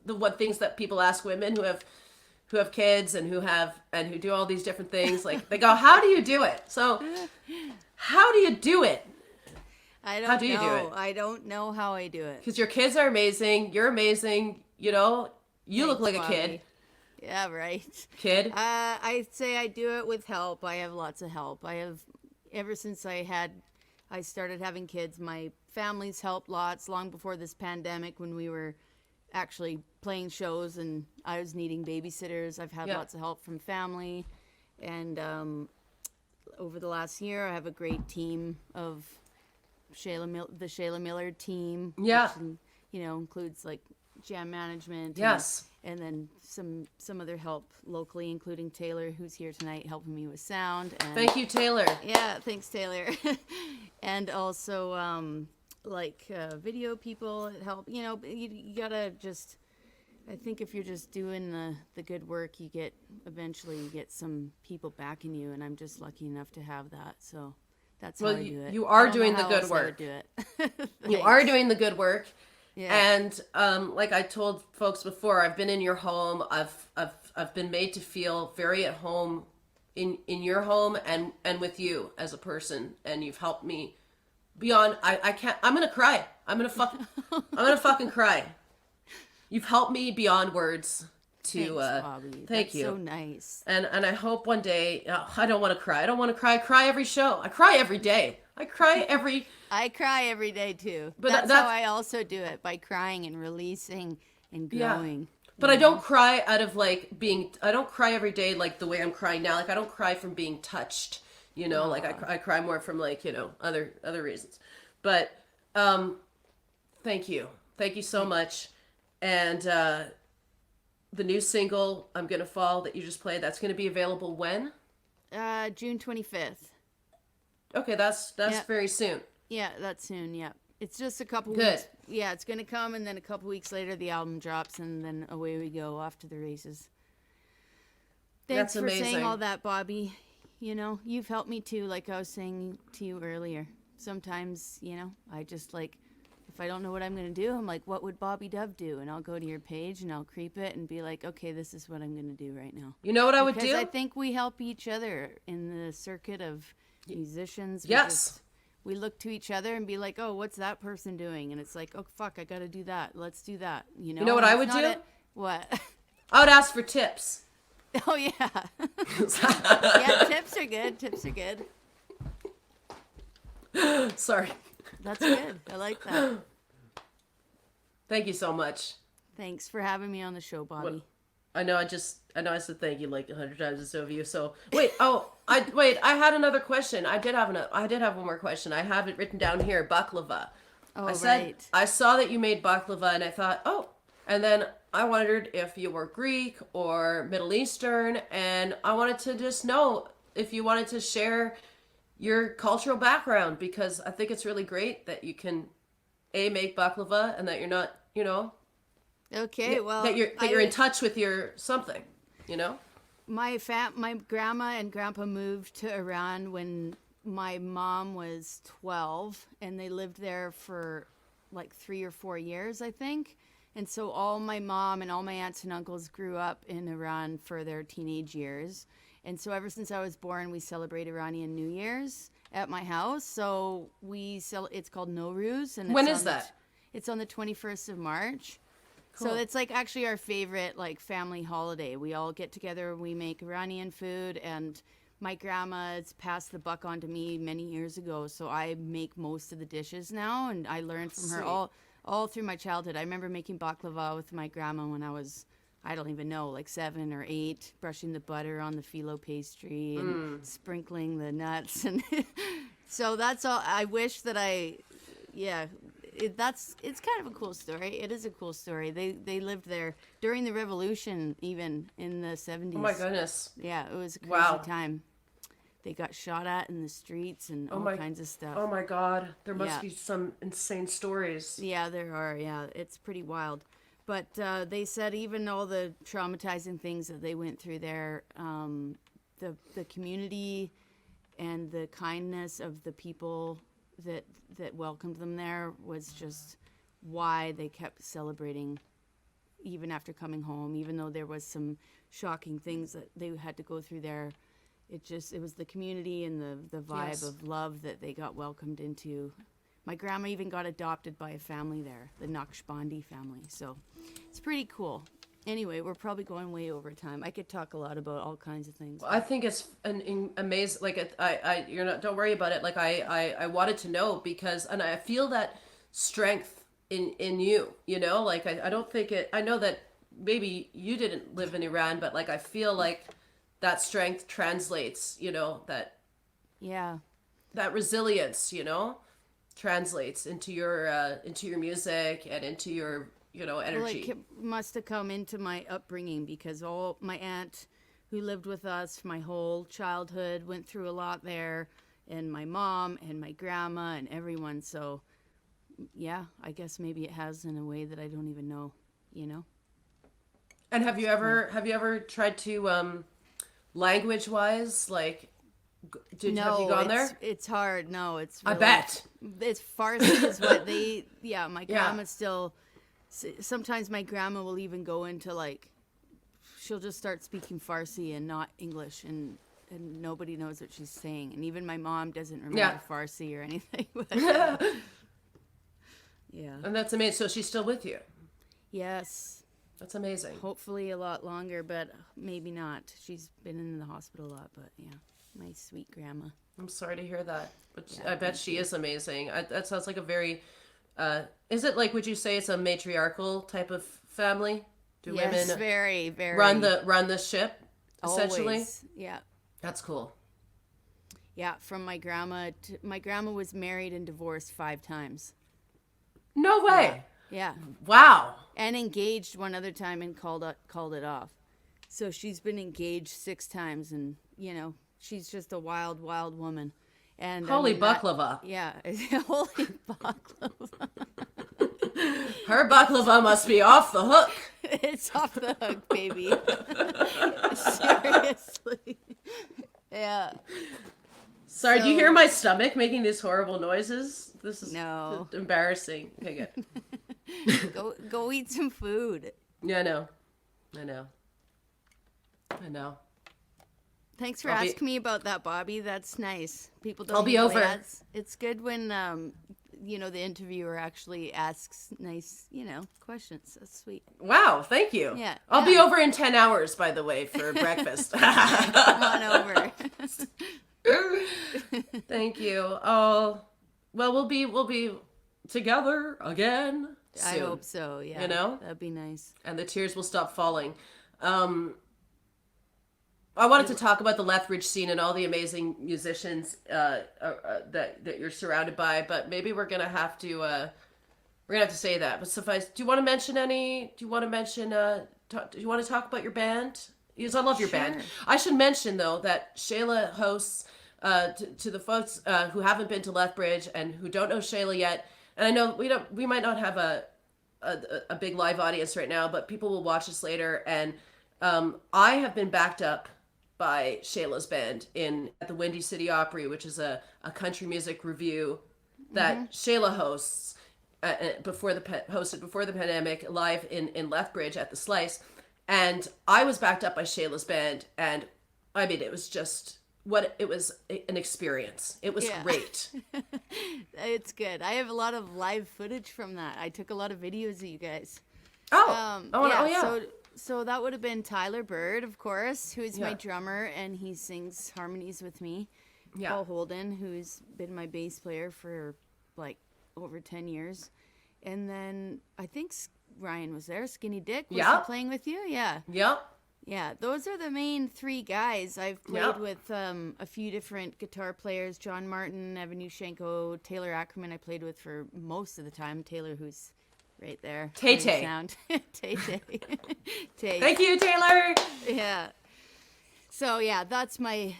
what things that people ask women who have kids and who do all these different things. Like they go, how do you do it? So how do you do it? I don't How do you know. do it? I don't know how I do it. Because your kids are amazing. You're amazing. You look like Thanks, a kid. Bobby. Yeah, right. Kid. I'd say I do it with help. I have lots of help. Ever since I started having kids, my family's helped lots long before this pandemic when we were actually playing shows and I was needing babysitters. I've had lots of help from family. And over the last year, I have a great team of the Shayla Miller team. Yeah. Which, includes like jam management. Yes. And then some other help locally, including Taylor, who's here tonight helping me with sound. And Thank you, Taylor. yeah, thanks, Taylor. And also video people that help. You gotta just. I think if you're just doing the good work, eventually you get some people backing you, and I'm just lucky enough to have that. So that's how I do it. You are I don't know doing the how good else I would work. do it. You are doing the good work. Yeah. And like I told folks before, I've been in your home. I've been made to feel very at home in your home and with you as a person, and you've helped me beyond. I can't. I'm gonna cry. I'm gonna fucking cry. You've helped me beyond words. Thanks, Bobby. Thank That's you. so nice. And I hope one day. I don't want to cry. I don't want to cry. I cry every show. I cry every day. I cry every day too. But that's that's how I also do it, by crying and releasing and growing. But I don't cry out of I don't cry every day like the way I'm crying now. Like I don't cry from being touched, like I cry more from other reasons. But thank you. Thank you so much. And the new single, I'm Gonna Fall, that you just played, that's going to be available when? June 25th. Okay, that's very soon. Yeah, that's soon. Yeah. It's just a couple Good. weeks. Yeah, it's going to come, and then a couple weeks later the album drops, and then away we go off to the races. Thanks That's for saying amazing. all that, Bobby. You've helped me too, like I was saying to you earlier. Sometimes, I just if I don't know what I'm going to do, I'm like, what would Bobby Dove do? And I'll go to your page and I'll creep it and be like, okay, this is what I'm going to do right now. You know what I would Because do? I think we help each other in the circuit of musicians. Yes. We look to each other and be like, oh, what's that person doing? And it's like, oh, fuck, I got to do that. Let's do that. You know know what And I it's would not do? What? I would ask for tips. Oh, yeah. Yeah, tips are good. Tips are good. Sorry. That's good. I like that. Thank you so much. Thanks for having me on the show, Bobby. I know I said thank you like 100 times instead of you. So I had another question. I did have one more question. I have it written down here. Baklava. Oh, right. I saw that you made baklava and I thought, oh, and then I wondered if you were Greek or Middle Eastern, and I wanted to just know if you wanted to share your cultural background, because I think it's really great that you can make baklava and that you're not, Okay, well, that you're in touch with your something, My grandma and grandpa moved to Iran when my mom was 12, and they lived there for like 3 or 4 years, I think. And so all my mom and all my aunts and uncles grew up in Iran for their teenage years. And so ever since I was born, we celebrate Iranian New Year's at my house. So it's called Nowruz. And When it's is on that? It's on the 21st of March. Cool. So it's like actually our favorite like family holiday. We all get together, we make Iranian food, and my grandma's passed the buck on to me many years ago. So I make most of the dishes now, and I learned from her Sweet. all through my childhood. I remember making baklava with my grandma when I was, I don't even know, like 7 or 8, brushing the butter on the phyllo pastry and sprinkling the nuts. And so that's all. I wish that it's kind of a cool story. It is a cool story. They lived there during the revolution, even in the 70s. Oh my goodness. Yeah, it was a crazy Wow. time. They got shot at in the streets and all kinds of stuff. Oh my God. There must Yeah. be some insane stories. Yeah, there are. Yeah, it's pretty wild. But they said even all the traumatizing things that they went through there, the community and the kindness of the people that welcomed them there was just why they kept celebrating even after coming home, even though there was some shocking things that they had to go through there. It was the community and the vibe Yes. of love that they got welcomed into. My grandma even got adopted by a family there, the Naqshbandi family. So it's pretty cool. Anyway, we're probably going way over time. I could talk a lot about all kinds of things. I think it's an amazing. Like you're not. Don't worry about it. Like I wanted to know because, and I feel that strength in you. You know, like I don't think it. I know that maybe you didn't live in Iran, but like I feel like that strength translates. You know Yeah. that resilience. You know, translates into your music and into your energy. Well, it must have come into my upbringing because all my aunt who lived with us my whole childhood went through a lot there, and my mom and my grandma and everyone. So, yeah, I guess maybe it has in a way that I don't even know, you know? And have you ever tried to language wise like have you gone there? It's hard. No, it's I really, bet. it's Farsi is what they. Yeah, my Yeah. grandma still. Sometimes my grandma will even go into like, she'll just start speaking Farsi and not English, and nobody knows what she's saying, and even my mom doesn't remember Yeah. Farsi or anything. But, yeah. And that's amazing. So she's still with you. Yes. That's amazing. Hopefully a lot longer, but maybe not. She's been in the hospital a lot, but yeah, my sweet grandma. I'm sorry to hear that, but Yeah, I bet she is amazing. That sounds like a very. Is it like? Would you say it's a matriarchal type of family? Do Yes, women very, very. run the ship? Essentially, Always. Yeah. that's cool. Yeah, from my grandma. My grandma was married and divorced 5 times. No way! Yeah, Wow. and engaged one other time and called it off. So she's been engaged 6 times, and she's just a wild, wild woman. And Holy that- baklava. Yeah, holy baklava. Her baklava must be off the hook. It's off the hook, baby. Seriously. Yeah. Sorry, do you So- hear my stomach making these horrible noises? This is No. embarrassing. Okay, good. Go eat some food. Yeah, I know. Thanks for I'll be- asking me about that, Bobby. That's nice. People don't. I'll be usually over. ask- It's good when the interviewer actually asks nice, questions. That's sweet. Wow, thank you. Yeah, I'll be yeah. over in 10 hours, by the way, for breakfast. Come on over. Thank you. Oh, well, we'll be together again soon. I hope so. Yeah. That'd be nice. And the tears will stop falling. I wanted to talk about the Lethbridge scene and all the amazing musicians that you're surrounded by, but maybe we're gonna have to say that. But suffice. Do you want to mention any? Do you want to mention? Do you want to talk about your band? Because I love your band. Sure. I should mention though that Shayla hosts to the folks who haven't been to Lethbridge and who don't know Shayla yet. And I know we might not have a big live audience right now, but people will watch this later. And I have been backed up by Shayla's band at the Windy City Opry, which is a country music review that Shayla hosts. hosted before the pandemic live in Lethbridge at the Slice, and I was backed up by Shayla's band, and I mean it was an experience. It was Yeah. great. It's good. I have a lot of live footage from that. I took a lot of videos of you guys. Oh yeah. So that would have been Tyler Bird, of course, who is my Yeah. drummer, and he sings harmonies with me. Yeah. Paul Holden, who's been my bass player for like over 10 years. And then I think Ryan was there. Skinny Dick, was Yeah. he playing with you? Yeah. Yep. Yeah, those are the main three guys. I've played Yeah. with a few different guitar players, John Martin, Evan Yushchenko, Taylor Ackerman I played with for most of the time. Taylor, who's right there. Tay playing Tay. sound. Tay Tay. Tay. Thank you, Taylor. Yeah. So yeah, that's my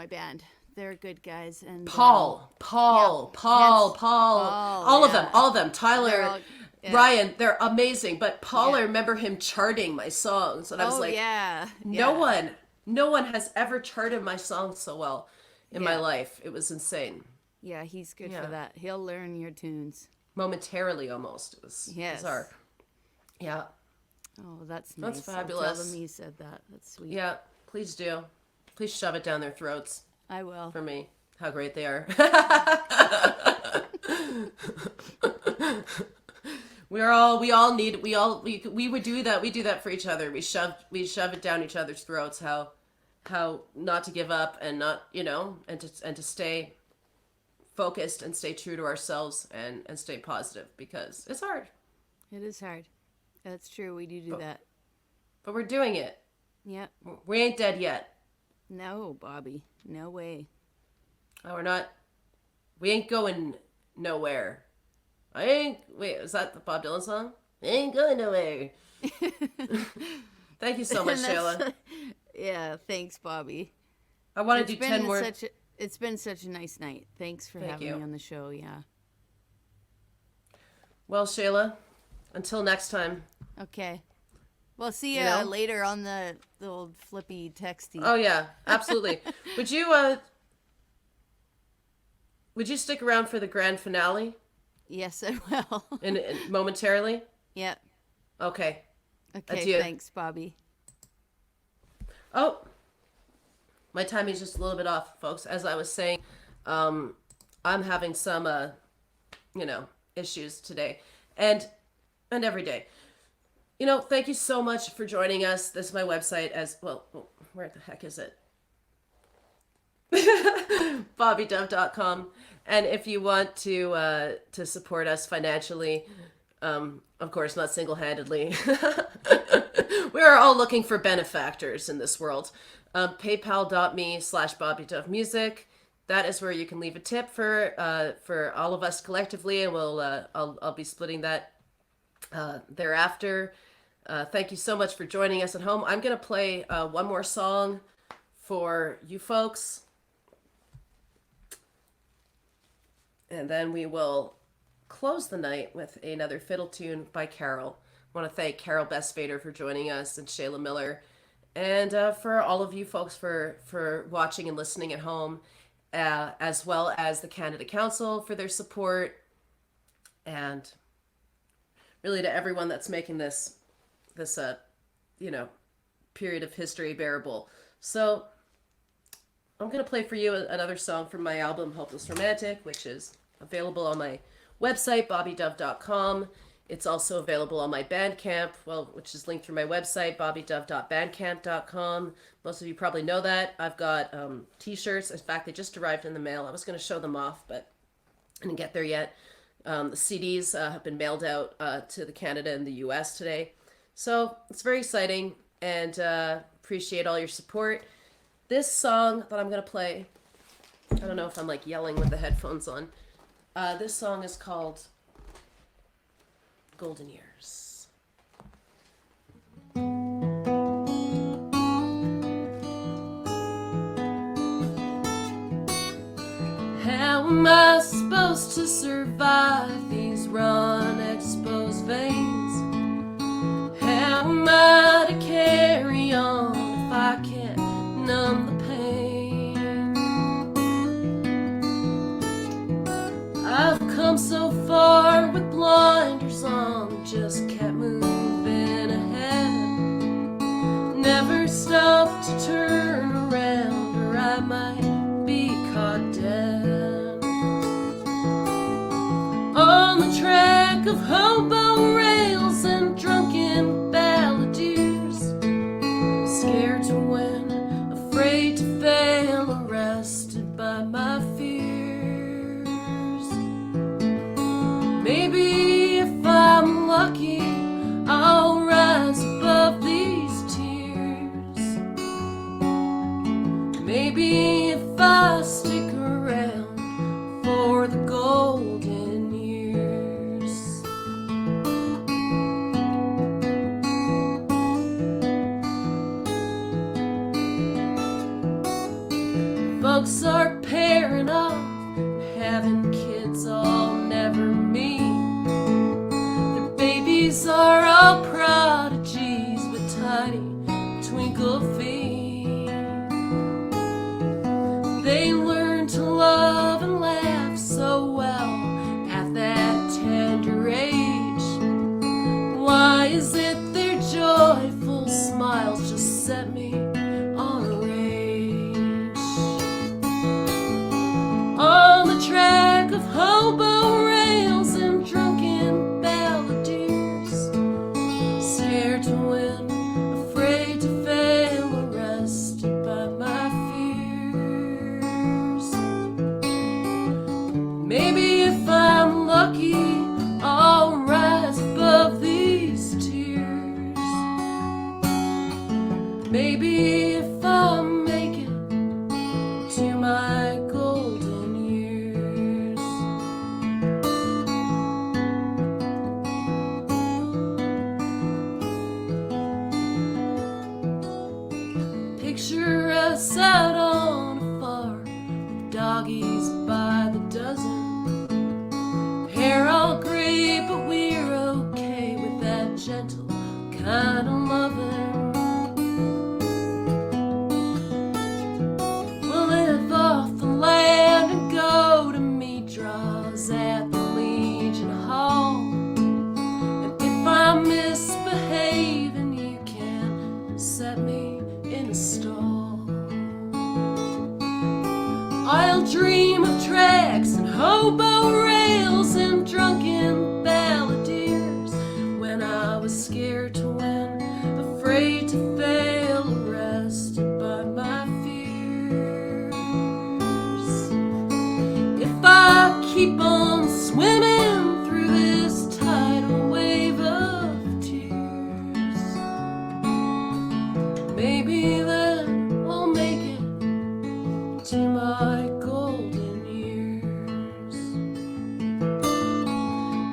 band. They're good guys. And Paul, Paul. all of them. They're Tyler, all- yeah. Ryan, they're amazing. But Paul, I Yeah. remember him charting my songs, and I was like, yeah. no one has ever charted my songs so well in my Yeah. life. It was insane. Yeah, he's good Yeah. for that. He'll learn your tunes. Momentarily, almost. It was Yes. bizarre. Yeah, Oh, that's nice. That's I'll fabulous. tell them you said that. That's sweet. yeah. Please do. Please shove it down their throats I will. for me. How great they are. we would do that. We do that for each other. We shove it down each other's throats. How not to give up and not, and to stay focused and stay true to ourselves and stay positive, because it's hard, It is hard. That's true. We do that. but we're doing it. Yep. We ain't dead yet. No, Bobby. No way. No, we're not. We ain't going nowhere. Wait, is that the Bob Dylan song? I ain't going nowhere. Thank you so much, And that's- Shayla. Yeah, thanks, Bobby. I want to do 10 more. It's been such a nice night. Thanks for Thank having you. me on the show. Yeah. Well, Shayla, until next time. Okay. Well, see you You know? later on the old flippy texty. Oh yeah, absolutely. Would you stick around for the grand finale Yes, I will. in momentarily? Yep. Okay. Okay. Adieu. Thanks, Bobby. Oh, my timing's just a little bit off, folks. As I was saying, I'm having some, issues today, and every day. Thank you so much for joining us. This is my website as well. Where the heck is it? BobbyDove.com. And if you want to support us financially, of course, not single-handedly. We are all looking for benefactors in this world. PayPal.me/BobbyDoveMusic. That is where you can leave a tip for all of us collectively, and I'll be splitting that thereafter. Thank you so much for joining us at home. I'm gonna play one more song for you folks, and then we will close the night with another fiddle tune by Carol. I want to thank Carol Bestvader for joining us, and Shayla Miller, and for all of you folks for watching and listening at home, as well as the Canada Council for their support, and really to everyone that's making this period of history bearable. So I'm going to play for you another song from my album Hopeless Romantic, which is available on my website, bobbydove.com. It's also available on my Bandcamp, which is linked through my website, bobbydove.bandcamp.com. Most of you probably know that. I've got t-shirts. In fact, they just arrived in the mail. I was going to show them off, but I didn't get there yet. The CDs have been mailed out to the Canada and the US today. So it's very exciting, and appreciate all your support. This song that I'm going to play, I don't know if I'm like yelling with the headphones on. This song is called Golden Years. How am I supposed to survive these raw exposed veins? How am I to carry on if I can't numb the pain? I've come so far with blonde song just kept moving ahead. Never stopped to turn around, or I might be caught dead. On the track of hobo rails and drunken balladeers, scared to win, afraid to fail, arrested by my fears. Maybe if I'm lucky, I'll rise above these tears. Maybe if I stick around for the golden years. Folks are pairing up, having kids all never meet. Their babies are all prodigies with tiny twinkle feet. They learn to love and laugh so well at that tender age. Why is it their joyful smiles just set me on a rage? On the track of hobo rails and drunken balladeers, scared to win, afraid to fail, arrested by my fears. Maybe if I'm lucky, I'll rise above these tears. Maybe if I make it to my golden years. Picture us out on a farm, with doggies by the dozen. Hair all gray, but we're okay with that gentle kind of loving. We'll live off the land and go to meat draws at the Legion Hall. And if I misbehave, and you can set me in a stall, I'll dream of tracks and hobo rails and drunken balladeers. When I was scared to win, afraid to fail, arrested by my fears. If I keep on swimming through this tidal wave of tears, maybe then I'll make it to my golden years.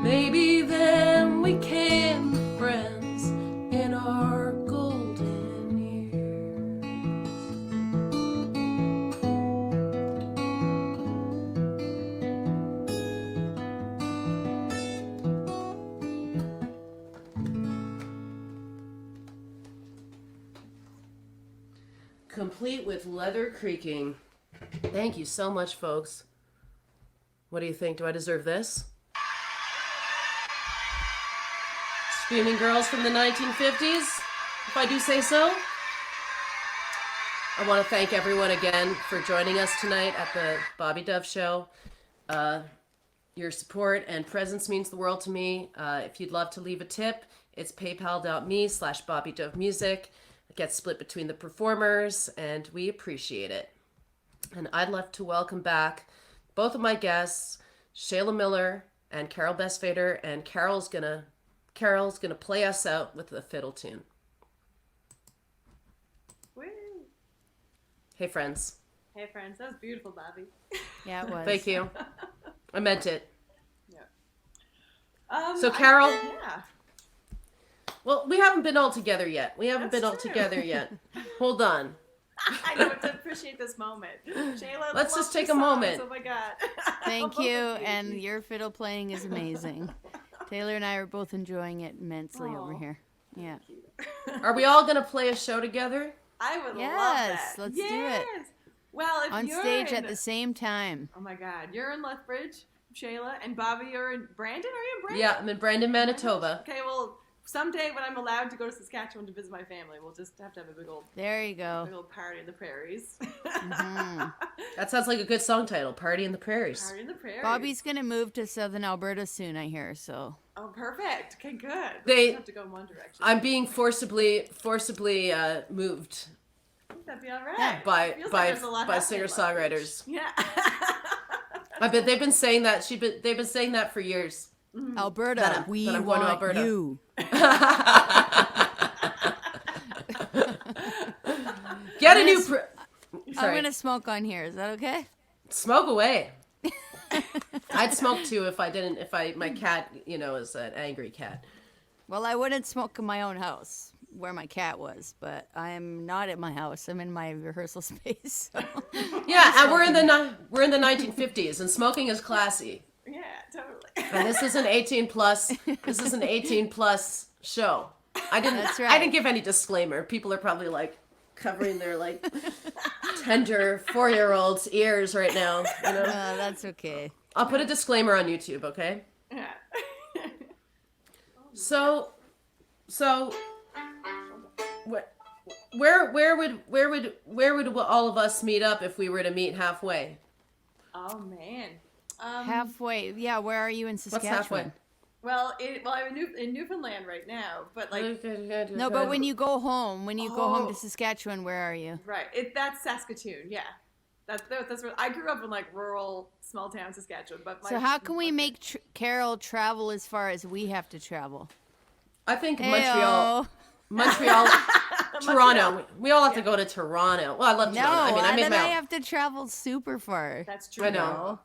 Maybe then we can be friends in our golden years. Complete with leather creaking. Thank you so much, folks. What do you think? Do I deserve this? Screaming Girls from the 1950s, if I do say so. I want to thank everyone again for joining us tonight at the Bobby Dove Show. Your support and presence means the world to me. If you'd love to leave a tip, it's paypal.me/BobbyDoveMusic. It gets split between the performers, and we appreciate it. And I'd love to welcome back both of my guests, Shayla Miller and Carol Bestvader, and Carol's gonna play us out with the fiddle tune. Woo. Hey friends. Hey friends, that was beautiful, Bobby. Yeah, it was. Thank you. I meant it. Yeah. So Carol, Yeah. well, we haven't been all together yet. That's true. Hold on. I know to appreciate this moment. Shayla, Let's just love take your a songs. moment. Oh my God. Thank Both you, of and your fiddle playing is amazing. Taylor and I are both enjoying it immensely over Aw. here. Yeah. Are we all gonna play a show together? I would love Yes, that. let's do it. Well, if On you're stage in, at the same time. Oh my God, you're in Lethbridge. Shayla, and Bobby, you're in Brandon. Are you in Brandon? Yeah, I'm in Brandon, Manitoba. Okay, well, someday when I'm allowed to go to Saskatchewan to visit my family, we'll just have to have a big old party in the prairies. That sounds like a good song title, Party in the Prairies. Party in the prairies. Bobby's gonna move to southern Alberta soon, I hear. So. Oh, perfect. Okay, good. They- We have to go in one direction. I'm being forcibly moved That'd be all right. by Feels like there's a lot happening in singer-songwriters. Yeah. I bet they've been saying that. They've been saying that for years. Alberta, That we I'm going to want Alberta. you. Get a new. I'm Sorry. gonna smoke on here. Is that okay? Smoke away. I'd smoke too if my cat, is an angry cat. Well, I wouldn't smoke in my own house where my cat was, but I'm not at my house. I'm in my rehearsal space. So. Yeah, and we're in the 1950s, and smoking is classy. Yeah, totally. And this is an 18 plus. This is an 18 plus show. That's right. I didn't give any disclaimer. People are probably like covering their like tender 4-year-old's ears right now. That's okay. I'll put a disclaimer on YouTube, okay? Yeah. So, where would all of us meet up if we were to meet halfway? Oh man. Halfway. Yeah, where are you in What's Saskatchewan? halfway? Well, I'm in Newfoundland right now, but like, No, but when you go home, to Saskatchewan, where are you? right, that's Saskatoon. Yeah, that's where I grew up in, like rural, small town Saskatchewan. But So how can we make Carol travel as far as we have to travel? I think Heyo. Montreal, Toronto. We all have to go to Toronto. Well, I love No, Toronto. I then I mean, have to travel super far. That's true. I know.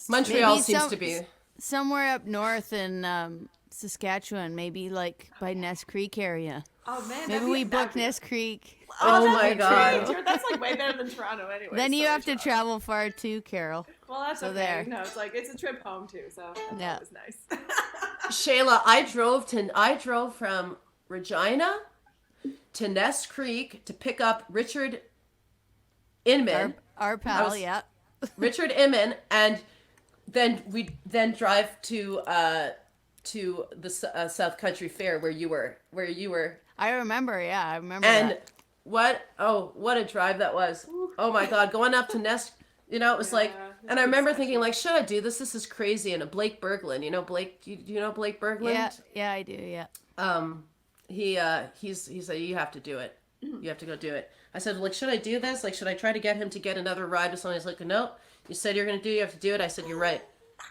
Montreal Maybe seems to be. somewhere up north in Saskatchewan, maybe like by Ness Creek area. Oh man, Maybe we book Ness Creek. Oh that'd my be God. great. That's like way better than Toronto anyway. Then you so have to sure. travel far too, Carol. Well, that's so okay. there. No, it's a trip home too, so that's Yeah. always nice. Shayla, I drove from Regina to Ness Creek to pick up Richard Inman. Our pal, was- yeah. Richard Inman, and then we drive to the South Country Fair where you were. I remember, yeah, I remember And that. what a drive that was. Oh my God, going up to Ness, it was like, and I remember thinking like, should I do this? This is crazy. And Blake Berglund, Blake, do you know Blake Berglund? Yeah, I do, yeah. He said, you have to do it. You have to go do it. I said, like, should I do this? Like, should I try to get him to get another ride with someone? He's like, no, you said you're going to do it. You have to do it. I said, you're right.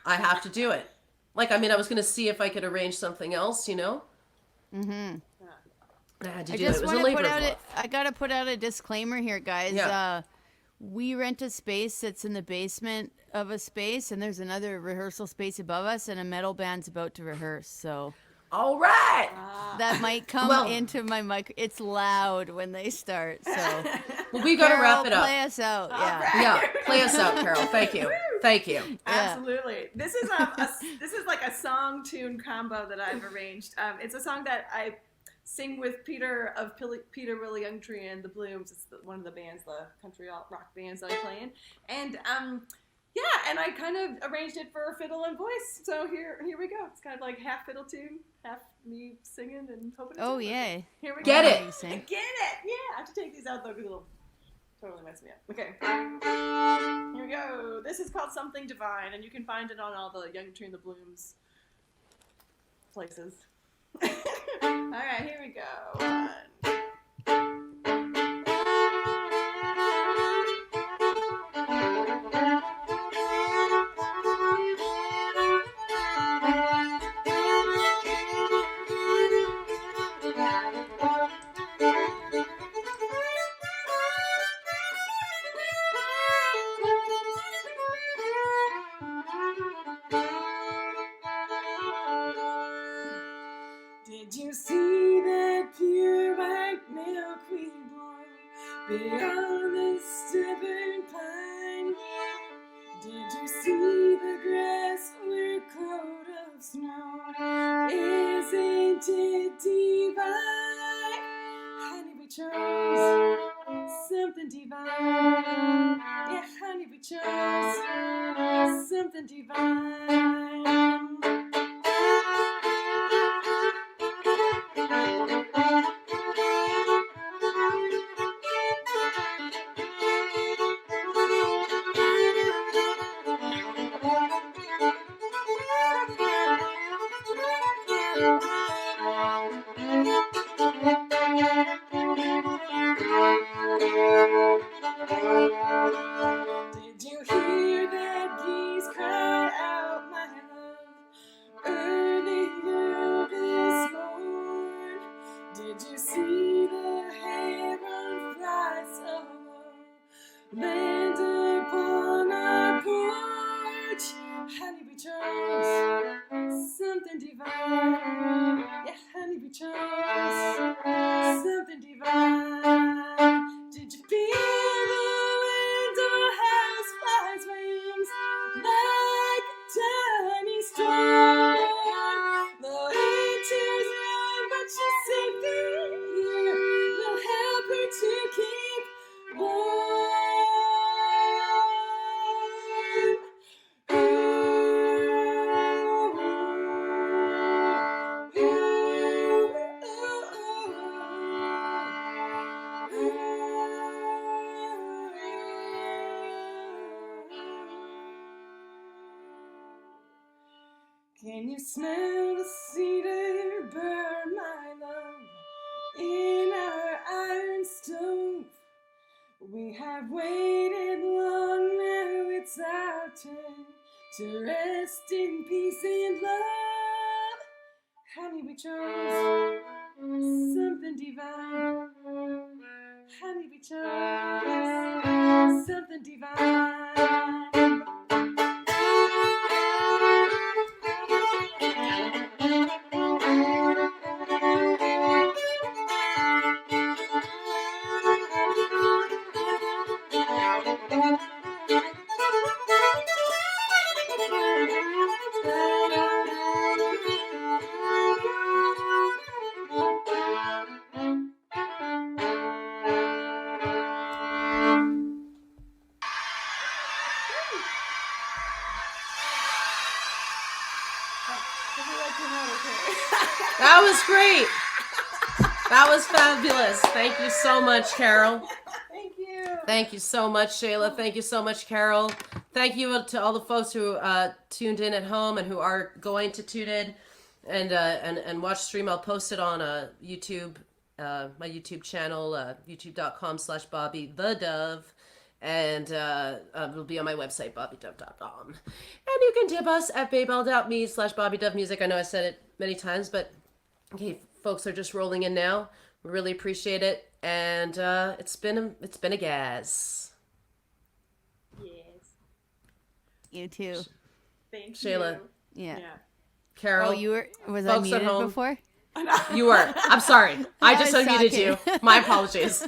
I have to do it. Like, I mean, I was going to see if I could arrange something else, Mm-hmm. I had to do it. It was a labor of love. I gotta put out a disclaimer here, guys. Yeah. We rent a space that's in the basement of a space, and there's another rehearsal space above us, and a metal band's about to rehearse, so All right. that might come Well- into my mic. It's loud when they start, so Well, we got to wrap it up. play us out. Yeah. right. Yeah, play us out, Carol. Thank you. Thank you. Absolutely. This is this is like a song tune combo that I've arranged. It's a song that I sing with Peter Willie Youngtree and the Blooms. It's one of the bands, the country rock bands that I play in. And and I kind of arranged it for fiddle and voice. So here we go. It's kind of like half fiddle tune, half me singing and hoping. Oh, yay. Here we Get go. it. You sing. Get it. Yeah. I have to take these out though because it'll totally mess me up. Okay. Here we go. This is called Something Divine, and you can find it on all the Youngtree and the Blooms places. All right, here we go. One. Did you see that pure white milkweed bloom beyond the stubborn pine? Did you see the grass under a coat of snow? Isn't it divine? Honey, we chose something divine. Yeah, honey, we chose something divine. Did you hear that geese cry out, my love, earlier this morn? Did you see the heron fly so low, land upon our porch? Honeybee chose something divine. Yeah, honeybee chose something divine. Did you feel the wind or house flies wings like a tiny storm? The winter's long, but she's safe here. We'll help her to keep warm. Can you smell the cedar burn, my love, in our iron stove? We have waited long, now it's our turn to rest in peace and love. Honey, we chose something divine. Honey, we chose something divine. That was great. That was fabulous. Thank you so much, Carol. Thank you. Thank you so much, Shayla. Thank you so much, Carol. Thank you to all the folks who tuned in at home and who are going to tune in and watch the stream. I'll post it on YouTube, my YouTube channel, youtube.com/Bobby the Dove. And it'll be on my website, bobbydove.com. And you can tip us at paybell.me/BobbyDoveMusic. I know I said it many times, but okay, folks are just rolling in now. We really appreciate it. And it's been a gas. Yes. You too. Thank Shayla. you. Yeah. Carol. Oh, was I folks at muted home. before? You were. I'm sorry. I just was unmuted talking. you. My apologies.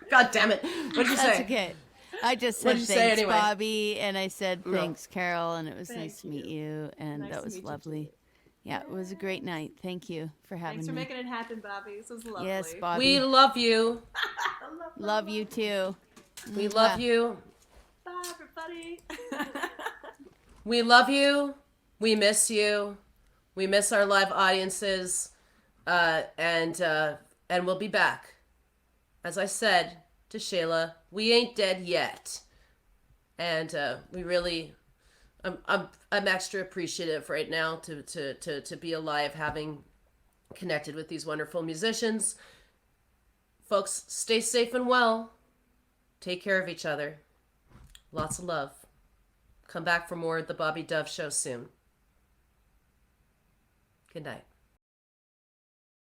God damn it. What'd you say? That's okay. I just said What'd you say thanks, anyway? Bobby, and I said thanks, Carol, and it was Thank nice to meet you. you, and Nice that to was meet you, lovely. too. Yeah, it was a great night. Thank you for having Thanks for me. making it happen, Bobby. This was lovely. Yes, Bobby. We love you. Love you too. We love you. Bye, everybody. We love you. We miss you. We miss our live audiences. And we'll be back. As I said to Shayla, we ain't dead yet. And we really, I'm extra appreciative right now to be alive, having connected with these wonderful musicians. Folks, stay safe and well. Take care of each other. Lots of love. Come back for more of the Bobby Dove Show soon. Good night.